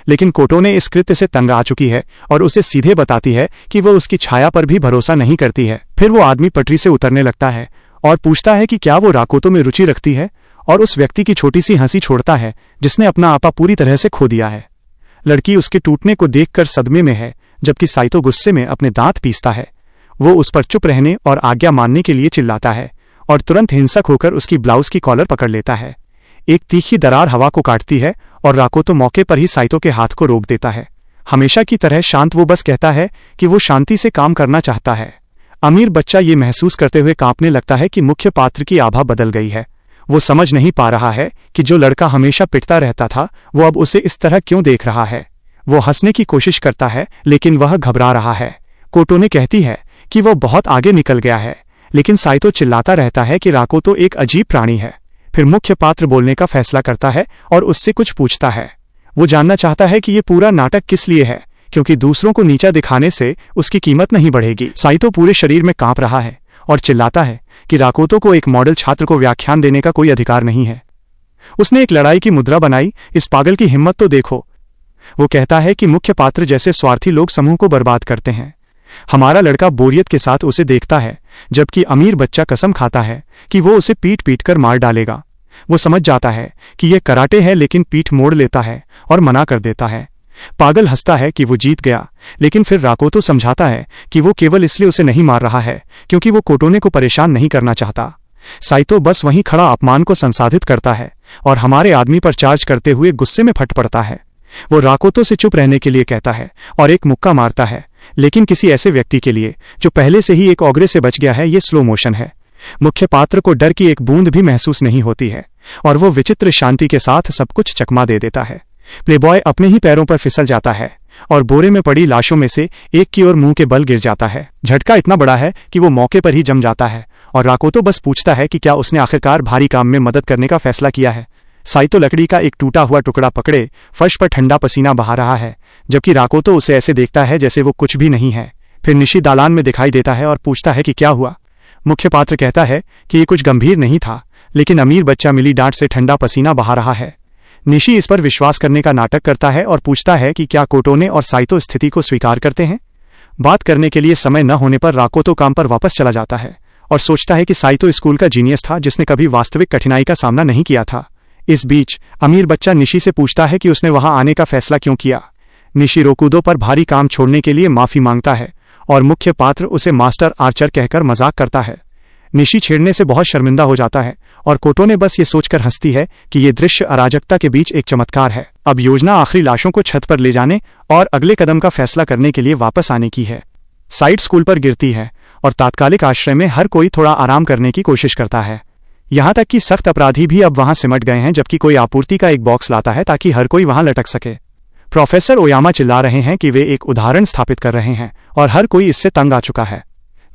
लेकिन कोटोने इस कृत्य से तंग आ चुकी है और उसे सीधे बताती है कि वो उसकी छाया पर भी भरोसा नहीं करती है। फिर वो आदमी पटरी से उतरने लगता है और पूछता है कि क्या वो राकोतो में रुचि रखती है, और उस व्यक्ति की छोटी सी हंसी छोड़ता है जिसने अपना आपा पूरी तरह से खो दिया है। लड़की उसके टूटने को देखकर सदमे में है जबकि साइतो गुस्से में अपने दांत पीसता है। वो उस पर चुप रहने और आज्ञा मानने के लिए चिल्लाता है और तुरंत हिंसक होकर उसकी ब्लाउज की कॉलर पकड़ लेता है। एक तीखी दरार हवा को काटती है और राकोतो मौके पर ही साइतो के हाथ को रोक देता है। हमेशा की तरह शांत वो बस कहता है कि वो शांति से काम करना चाहता है। अमीर बच्चा ये महसूस करते हुए कांपने लगता है कि मुख्य पात्र की आभा बदल गई है। वो समझ नहीं पा रहा है कि जो लड़का हमेशा पिटता रहता था वो अब उसे इस तरह क्यों देख रहा है। वो हंसने की कोशिश करता है लेकिन वह घबरा रहा है। कोटोने कहती है कि वो बहुत आगे निकल गया है, लेकिन साइतो चिल्लाता रहता है कि राकोतो एक अजीब प्राणी है। फिर मुख्य पात्र बोलने का फैसला करता है और उससे कुछ पूछता है। वो जानना चाहता है कि ये पूरा नाटक किस लिए है, क्योंकि दूसरों को नीचा दिखाने से उसकी कीमत नहीं बढ़ेगी। साइतो पूरे शरीर में कांप रहा है और चिल्लाता है कि राकोतो को एक मॉडल छात्र को व्याख्यान देने का कोई अधिकार नहीं है। उसने एक लड़ाई की मुद्रा बनाई, इस पागल की हिम्मत तो देखो। वो कहता है कि मुख्य पात्र जैसे स्वार्थी लोग समूह को बर्बाद करते हैं। हमारा लड़का बोरियत के साथ उसे देखता है जबकि अमीर बच्चा कसम खाता है कि वो उसे पीट पीट कर मार डालेगा। वो समझ जाता है कि यह कराटे है, लेकिन पीठ मोड़ लेता है और मना कर देता है। पागल हंसता है कि वो जीत गया, लेकिन फिर राकोतो समझाता है कि वो केवल इसलिए उसे नहीं मार रहा है क्योंकि वो कोटोने को परेशान नहीं करना चाहता। साइतो बस वहीं खड़ा अपमान को संसाधित करता है और हमारे आदमी पर चार्ज करते हुए गुस्से में फट पड़ता है। वो राकोतो से चुप रहने के लिए कहता है और एक मुक्का मारता है, लेकिन किसी ऐसे व्यक्ति के लिए जो पहले से ही एक ओगरे से बच गया है। ये स्लो मोशन है। मुख्य पात्र को डर की एक बूंद भी महसूस नहीं होती है और वो विचित्र शांति के साथ सब कुछ चकमा दे देता है। प्लेबॉय अपने ही पैरों पर फिसल जाता है और बोरे में पड़ी लाशों में से एक की ओर मुंह के बल गिर जाता है। झटका इतना बड़ा है कि वो मौके पर ही जम जाता है और राकोतो बस पूछता है कि क्या उसने आखिरकार भारी काम में मदद करने का फैसला किया है। साइतो लकड़ी का एक टूटा हुआ टुकड़ा पकड़े फर्श पर ठंडा पसीना बहा रहा है, जबकि राकोतो उसे ऐसे देखता है जैसे वो कुछ भी नहीं है। फिर निशी दालान में दिखाई देता है और पूछता है कि क्या हुआ। मुख्य पात्र कहता है कि ये कुछ गंभीर नहीं था, लेकिन अमीर बच्चा मिली डांट से ठंडा पसीना बहा रहा है। निशी इस पर विश्वास करने का नाटक करता है और पूछता है कि क्या कोटोने और साइतो स्थिति को स्वीकार करते हैं। बात करने के लिए समय न होने पर राकोतो काम पर वापस चला जाता है और सोचता है कि साइतो स्कूल का जीनियस था जिसने कभी वास्तविक कठिनाई का सामना नहीं किया था। इस बीच अमीर बच्चा निशी से पूछता है कि उसने वहां आने का फैसला क्यों किया। निशी रोकुदो पर भारी काम छोड़ने के लिए माफी मांगता है और मुख्य पात्र उसे मास्टर आर्चर कहकर मजाक करता है। निशी छेड़ने से बहुत शर्मिंदा हो जाता है और कोटोने बस ये सोचकर हंसती है कि ये दृश्य अराजकता के बीच एक चमत्कार है। अब योजना आखिरी लाशों को छत पर ले जाने और अगले कदम का फैसला करने के लिए वापस आने की है। साइट स्कूल पर गिरती है और तात्कालिक आश्रय में हर कोई थोड़ा आराम करने की कोशिश करता है। यहाँ तक कि सख्त अपराधी भी अब वहां सिमट गए हैं, जबकि कोई आपूर्ति का एक बॉक्स लाता है ताकि हर कोई वहां लटक सके। प्रोफेसर ओयामा चिल्ला रहे हैं कि वे एक उदाहरण स्थापित कर रहे हैं और हर कोई इससे तंग आ चुका है।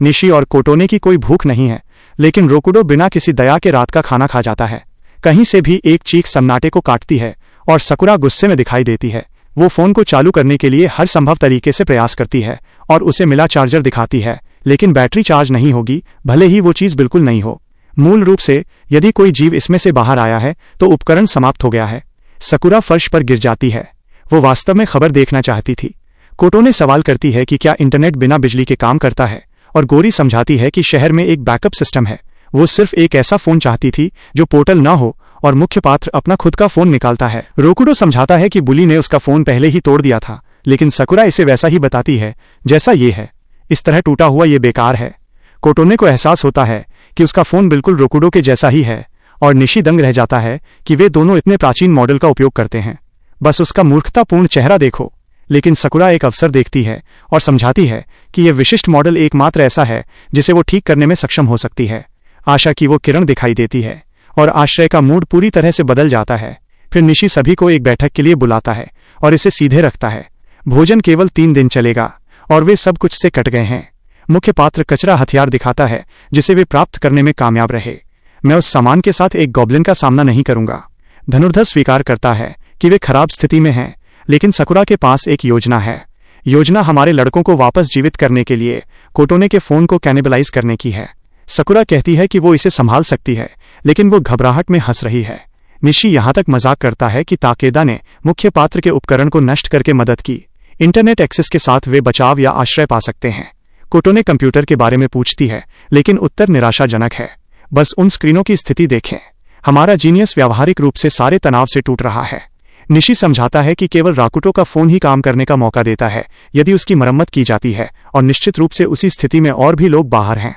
निशी और कोटोने की कोई भूख नहीं है, लेकिन रोकुडो बिना किसी दया के रात का खाना खा जाता है। कहीं से भी एक चीख सन्नाटे को काटती है और सकुरा गुस्से में दिखाई देती है। वो फोन को चालू करने के लिए हर संभव तरीके से प्रयास करती है और उसे मिला चार्जर दिखाती है, लेकिन बैटरी चार्ज नहीं होगी, भले ही वो चीज बिल्कुल नहीं हो। मूल रूप से यदि कोई जीव इसमें से बाहर आया है तो उपकरण समाप्त हो गया है। सकुरा फर्श पर गिर जाती है। वो वास्तव में खबर देखना चाहती थी। कोटोने सवाल करती है कि क्या इंटरनेट बिना बिजली के काम करता है, और गोरी समझाती है कि शहर में एक बैकअप सिस्टम है। वो सिर्फ एक ऐसा फोन चाहती थी जो पोर्टल न हो, और मुख्य पात्र अपना खुद का फोन निकालता है। रोकुडो समझाता है कि बुली ने उसका फोन पहले ही तोड़ दिया था, लेकिन सकुरा इसे वैसा ही बताती है जैसा ये है। इस तरह टूटा हुआ ये बेकार है। कोटोने को एहसास होता है कि उसका फोन बिल्कुल रोकुडो के जैसा ही है, और निशी दंग रह जाता है कि वे दोनों इतने प्राचीन मॉडल का उपयोग करते हैं। बस उसका मूर्खतापूर्ण चेहरा देखो। लेकिन सकुरा एक अवसर देखती है और समझाती है कि यह विशिष्ट मॉडल एकमात्र ऐसा है जिसे वो ठीक करने में सक्षम हो सकती है। आशा की वो किरण दिखाई देती है और आश्रय का मूड पूरी तरह से बदल जाता है। फिर निशी सभी को एक बैठक के लिए बुलाता है और इसे सीधे रखता है। भोजन केवल 3 दिन चलेगा और वे सब कुछ से कट गए हैं। मुख्य पात्र कचरा हथियार दिखाता है जिसे वे प्राप्त करने में कामयाब रहे। मैं उस सामान के साथ एक गॉब्लिन का सामना नहीं करूंगा। धनुर्धर स्वीकार करता है कि वे खराब स्थिति में हैं, लेकिन सकुरा के पास एक योजना है। योजना हमारे लड़कों को वापस जीवित करने के लिए कोटोने के फोन को कैनिबलाइज करने की है। सकुरा कहती है कि वो इसे संभाल सकती है, लेकिन वो घबराहट में हंस रही है। निशी यहां तक मजाक करता है कि ताकेदा ने मुख्य पात्र के उपकरण को नष्ट करके मदद की। इंटरनेट एक्सेस के साथ वे बचाव या आश्रय पा सकते हैं। कोटोने कंप्यूटर के बारे में पूछती है, लेकिन उत्तर निराशाजनक है। बस उन स्क्रीनों की स्थिति देखें। हमारा जीनियस व्यावहारिक रूप से सारे तनाव से टूट रहा है। निशी समझाता है कि केवल राकुटो का फोन ही काम करने का मौका देता है यदि उसकी मरम्मत की जाती है, और निश्चित रूप से उसी स्थिति में और भी लोग बाहर हैं।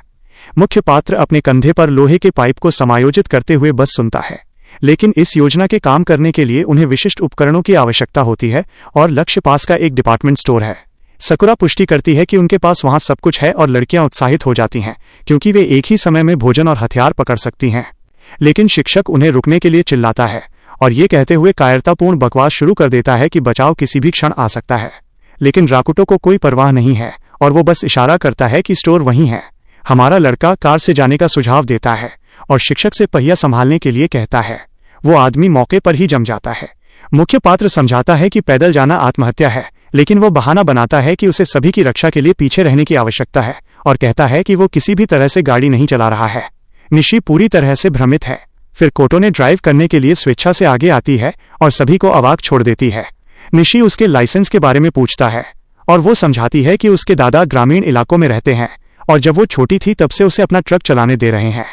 मुख्य पात्र अपने कंधे पर लोहे के पाइप को समायोजित करते हुए बस सुनता है, लेकिन इस योजना के काम करने के लिए उन्हें विशिष्ट उपकरणों की आवश्यकता होती है, और लक्ष्य पास का एक डिपार्टमेंट स्टोर है। सकुरा पुष्टि करती है कि उनके पास वहां सब कुछ है, और लड़कियां उत्साहित हो जाती हैं क्योंकि वे एक ही समय में भोजन और हथियार पकड़ सकती हैं। लेकिन शिक्षक उन्हें रुकने के लिए चिल्लाता है और ये कहते हुए कायरतापूर्ण बकवास शुरू कर देता है कि बचाव किसी भी क्षण आ सकता है। लेकिन राकुटो को कोई परवाह नहीं है और वो बस इशारा करता है कि स्टोर वहीं है। हमारा लड़का कार से जाने का सुझाव देता है और शिक्षक से पहिया संभालने के लिए कहता है। वो आदमी मौके पर ही जम जाता है। मुख्य पात्र समझाता है कि पैदल जाना आत्महत्या है, लेकिन वो बहाना बनाता है कि उसे सभी की रक्षा के लिए पीछे रहने की आवश्यकता है, और कहता है कि वो किसी भी तरह से गाड़ी नहीं चला रहा है। निशी पूरी तरह से भ्रमित है। फिर कोटोने ड्राइव करने के लिए स्वेच्छा से आगे आती है और सभी को अवाक छोड़ देती है। निशी उसके लाइसेंस के बारे में पूछता है और वो समझाती है कि उसके दादा ग्रामीण इलाकों में रहते हैं और जब वो छोटी थी तब से उसे अपना ट्रक चलाने दे रहे हैं।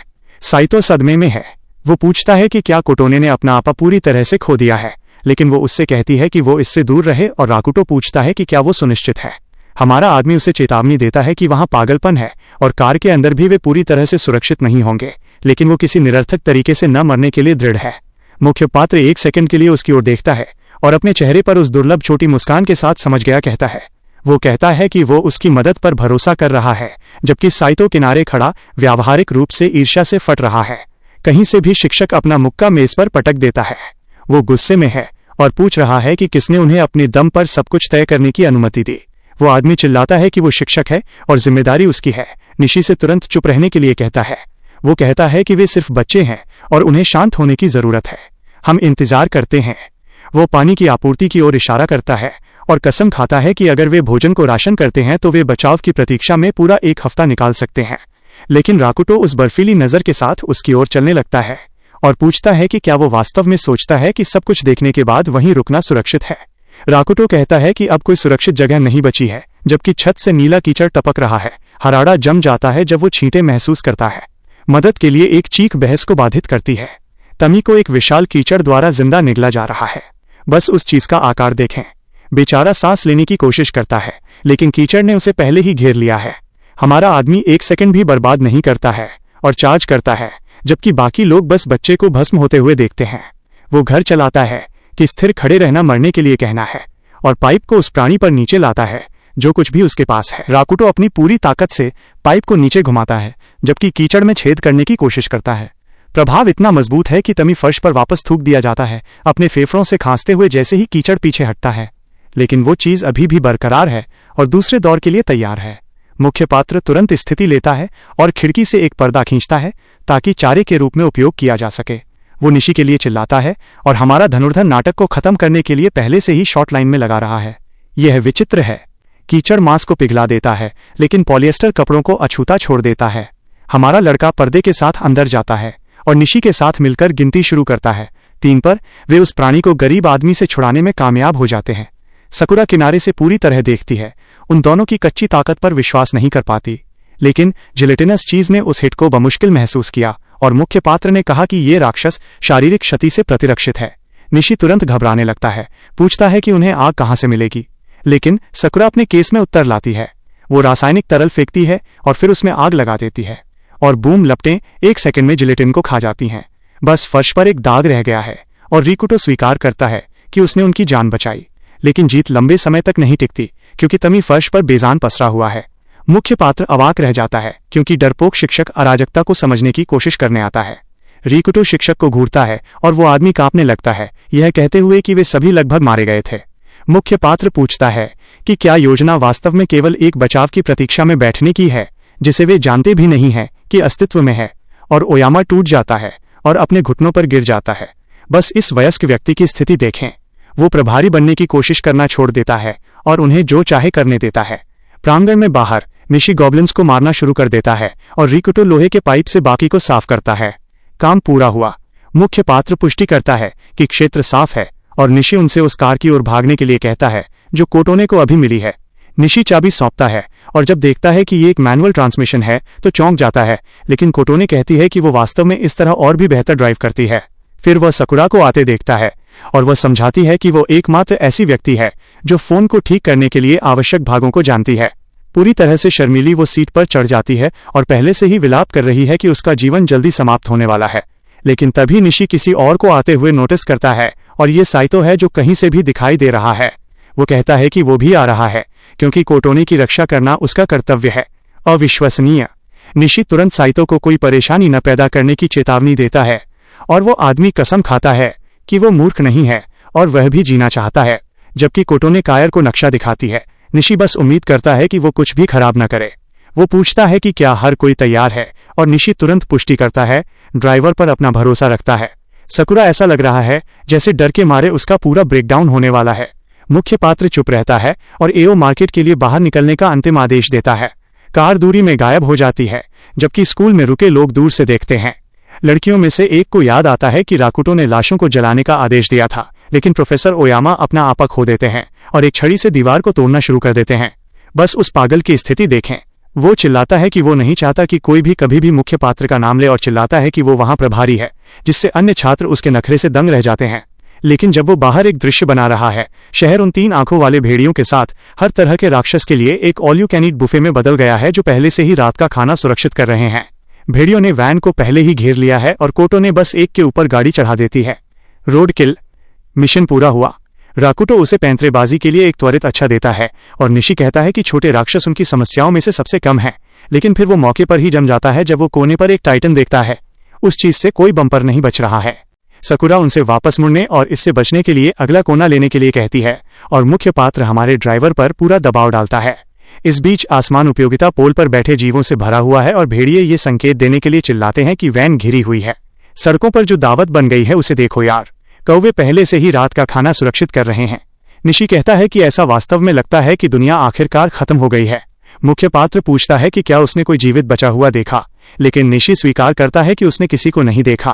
साइतो सदमे में है। वो पूछता है कि क्या कोटोने ने अपना आपा पूरी तरह से खो दिया है, लेकिन वो उससे कहती है कि वो इससे दूर रहे, और राकुटो पूछता है कि क्या वो सुनिश्चित है। हमारा आदमी उसे चेतावनी देता है कि वहां पागलपन है और कार के अंदर भी वे पूरी तरह से सुरक्षित नहीं होंगे, लेकिन वो किसी निरर्थक तरीके से न मरने के लिए दृढ़ है। मुख्य पात्र 1 सेकंड के लिए उसकी ओर देखता है और अपने चेहरे पर उस दुर्लभ छोटी मुस्कान के साथ समझ गया कहता है। वो कहता है कि वो उसकी मदद पर भरोसा कर रहा है, जबकि साइतो किनारे खड़ा व्यावहारिक रूप से ईर्ष्या से फट रहा है। कहीं से भी शिक्षक अपना मुक्का मेज पर पटक देता है। वो गुस्से में है और पूछ रहा है कि किसने उन्हें अपने दम पर सब कुछ तय करने की अनुमति दी। वो आदमी चिल्लाता है कि वो शिक्षक है और जिम्मेदारी उसकी है। निशी से तुरंत चुप रहने के लिए कहता है। वो कहता है कि वे सिर्फ बच्चे हैं और उन्हें शांत होने की जरूरत है। हम इंतजार करते हैं। वो पानी की आपूर्ति की ओर इशारा करता है और कसम खाता है कि अगर वे भोजन को राशन करते हैं तो वे बचाव की प्रतीक्षा में पूरा 1 हफ्ता निकाल सकते हैं। लेकिन राकुटो उस बर्फीली नजर के साथ उसकी ओर चलने लगता है और पूछता है कि क्या वो वास्तव में सोचता है कि सब कुछ देखने के बाद वहीं रुकना सुरक्षित है। राकुटो कहता है कि अब कोई सुरक्षित जगह नहीं बची है, जबकि छत से नीला कीचड़ टपक रहा है। हराड़ा जम जाता है जब वो छींटे महसूस करता है। मदद के लिए एक चीख बहस को बाधित करती है। तमी को एक विशाल कीचड़ द्वारा जिंदा निगला जा रहा है। बस उस चीज का आकार देखें। बेचारा सांस लेने की कोशिश करता है, लेकिन कीचड़ ने उसे पहले ही घेर लिया है। हमारा आदमी 1 सेकंड भी बर्बाद नहीं करता है और चार्ज करता है, जबकि बाकी लोग बस बच्चे को भस्म होते हुए देखते हैं। वो घर चलाता है कि स्थिर खड़े रहना मरने के लिए कहना है, और पाइप को उस प्राणी पर नीचे लाता है जो कुछ भी उसके पास है। राकुटो अपनी पूरी ताकत से पाइप को नीचे घुमाता है, जबकि कीचड़ में छेद करने की कोशिश करता है। प्रभाव इतना मजबूत है कि तमी फर्श पर वापस थूक दिया जाता है, अपने फेफड़ों से खांसते हुए जैसे ही कीचड़ पीछे हटता है। लेकिन वो चीज अभी भी बरकरार है और दूसरे दौर के लिए तैयार है। मुख्य पात्र तुरंत स्थिति लेता है और खिड़की से एक पर्दा खींचता है ताकि चारे के रूप में उपयोग किया जा सके। वो निशी के लिए चिल्लाता है और हमारा धनुर्धर नाटक को खत्म करने के लिए पहले से ही शॉर्ट लाइन में लगा रहा है। यह विचित्र है। कीचड़ मांस को पिघला देता है लेकिन पॉलिएस्टर कपड़ों को अछूता छोड़ देता है। हमारा लड़का पर्दे के साथ अंदर जाता है और निशी के साथ मिलकर गिनती शुरू करता है 3 पर। वे उस प्राणी को गरीब आदमी से छुड़ाने में कामयाब हो जाते हैं। सकुरा किनारे से पूरी तरह देखती है, उन दोनों की कच्ची ताकत पर विश्वास नहीं कर पाती। लेकिन जिलेटिनस चीज ने उस हिट को बमुश्किल महसूस किया और मुख्य पात्र ने कहा कि ये राक्षस शारीरिक क्षति से प्रतिरक्षित है। निशी तुरंत घबराने लगता है, पूछता है कि उन्हें आग कहां से मिलेगी, लेकिन सकुरा अपने केस में उत्तर लाती है। वो रासायनिक तरल फेंकती है और फिर उसमें आग लगा देती है और बूम लपटें 1 सेकंड में जिलेटिन को खा जाती हैं। बस फर्श पर एक दाग रह गया है और रिकुटो स्वीकार करता है कि उसने उनकी जान बचाई। लेकिन जीत लंबे समय तक नहीं टिकती क्योंकि तमी फर्श पर बेजान पसरा हुआ है। मुख्य पात्र अवाक रह जाता है क्योंकि डरपोक शिक्षक अराजकता को समझने की कोशिश करने आता है। रिकुटो शिक्षक को घूरता है और वो आदमी कांपने लगता है, यह कहते हुए कि वे सभी लगभग मारे गए थे। मुख्य पात्र पूछता है कि क्या योजना वास्तव में केवल एक बचाव की प्रतीक्षा में बैठने की है जिसे वे जानते भी नहीं हैं कि अस्तित्व में है। और ओयामा टूट जाता है और अपने घुटनों पर गिर जाता है। बस इस वयस्क व्यक्ति की स्थिति देखें। वो प्रभारी बनने की कोशिश करना छोड़ देता है और उन्हें जो चाहे करने देता है। प्रांगण में बाहर निशी गॉब्लिन्स को मारना शुरू कर देता है और रिकुटो लोहे के पाइप से बाकी को साफ करता है। काम पूरा हुआ। मुख्य पात्र पुष्टि करता है कि क्षेत्र साफ है और निशी उनसे उस कार की ओर भागने के लिए कहता है जो कोटोने को अभी मिली है। निशी चाबी सौंपता है और जब देखता है कि ये एक मैनुअल ट्रांसमिशन है तो चौंक जाता है, लेकिन कोटोने कहती है कि वो वास्तव में इस तरह और भी बेहतर ड्राइव करती है। फिर वह सकुरा को आते देखता है और वह समझाती है कि वो एकमात्र ऐसी व्यक्ति है जो फोन को ठीक करने के लिए आवश्यक भागों को जानती है। पूरी तरह से शर्मीली वो सीट पर चढ़ जाती है और पहले से ही विलाप कर रही है कि उसका जीवन जल्दी समाप्त होने वाला है। लेकिन तभी निशी किसी और को आते हुए नोटिस करता है और ये साइतो है जो कहीं से भी दिखाई दे रहा है। वो कहता है कि वो भी आ रहा है क्योंकि कोटोने की रक्षा करना उसका कर्तव्य है। अविश्वसनीय। निशी तुरंत साइतो को कोई परेशानी न पैदा करने की चेतावनी देता है और वो आदमी कसम खाता है कि वो मूर्ख नहीं है और वह भी जीना चाहता है। जबकि कोटोने कायर को नक्शा दिखाती है, निशी बस उम्मीद करता है कि वो कुछ भी खराब न करे। वो पूछता है कि क्या हर कोई तैयार है और निशी तुरंत पुष्टि करता है, ड्राइवर पर अपना भरोसा रखता है। सकुरा ऐसा लग रहा है जैसे डर के मारे उसका पूरा ब्रेकडाउन होने वाला है। मुख्य पात्र चुप रहता है और एओ मार्केट के लिए बाहर निकलने का अंतिम आदेश देता है। कार दूरी में गायब हो जाती है जबकि स्कूल में रुके लोग दूर से देखते हैं। लड़कियों में से एक को याद आता है कि राकुटो ने लाशों को जलाने का आदेश दिया था, लेकिन प्रोफेसर ओयामा अपना आपा खो देते हैं और एक छड़ी से दीवार को तोड़ना शुरू कर देते हैं। बस उस पागल की स्थिति देखें। वो चिल्लाता है कि वो नहीं चाहता कि कोई भी कभी भी मुख्य पात्र का नाम ले और चिल्लाता है कि वो वहां प्रभारी है, जिससे अन्य छात्र उसके नखरे से दंग रह जाते हैं। लेकिन जब वो बाहर एक दृश्य बना रहा है, शहर उन 3 आंखों वाले भेड़ियों के साथ हर तरह के राक्षस के लिए एक all you can eat buffet में बदल गया है जो पहले से ही रात का खाना सुरक्षित कर रहे हैं। भेड़ियों ने वैन को पहले ही घेर लिया है और कोटो ने बस एक के ऊपर गाड़ी चढ़ा देती है। रोड किल। मिशन पूरा हुआ। राकुटो उसे पैंतरेबाजी के लिए एक त्वरित अच्छा देता है और निशी कहता है कि छोटे राक्षस उनकी समस्याओं में से सबसे कम है, लेकिन फिर वो मौके पर ही जम जाता है जब वो कोने पर एक टाइटन देखता है। उस चीज से कोई बम्पर नहीं बच रहा है। सकुरा उनसे वापस मुड़ने और इससे बचने के लिए अगला कोना लेने के लिए कहती है और मुख्य पात्र हमारे ड्राइवर पर पूरा दबाव डालता है। इस बीच आसमान उपयोगिता पोल पर बैठे जीवों से भरा हुआ है और भेड़िए ये संकेत देने के लिए चिल्लाते हैं कि वैन घिरी हुई है। सड़कों पर जो दावत बन गई है उसे देखो यार, कौवे पहले से ही रात का खाना सुरक्षित कर रहे हैं। निशी कहता है कि ऐसा वास्तव में लगता है कि दुनिया आखिरकार खत्म हो गई है। मुख्य पात्र पूछता है कि क्या उसने कोई जीवित बचा हुआ देखा, लेकिन निशी स्वीकार करता है कि उसने किसी को नहीं देखा।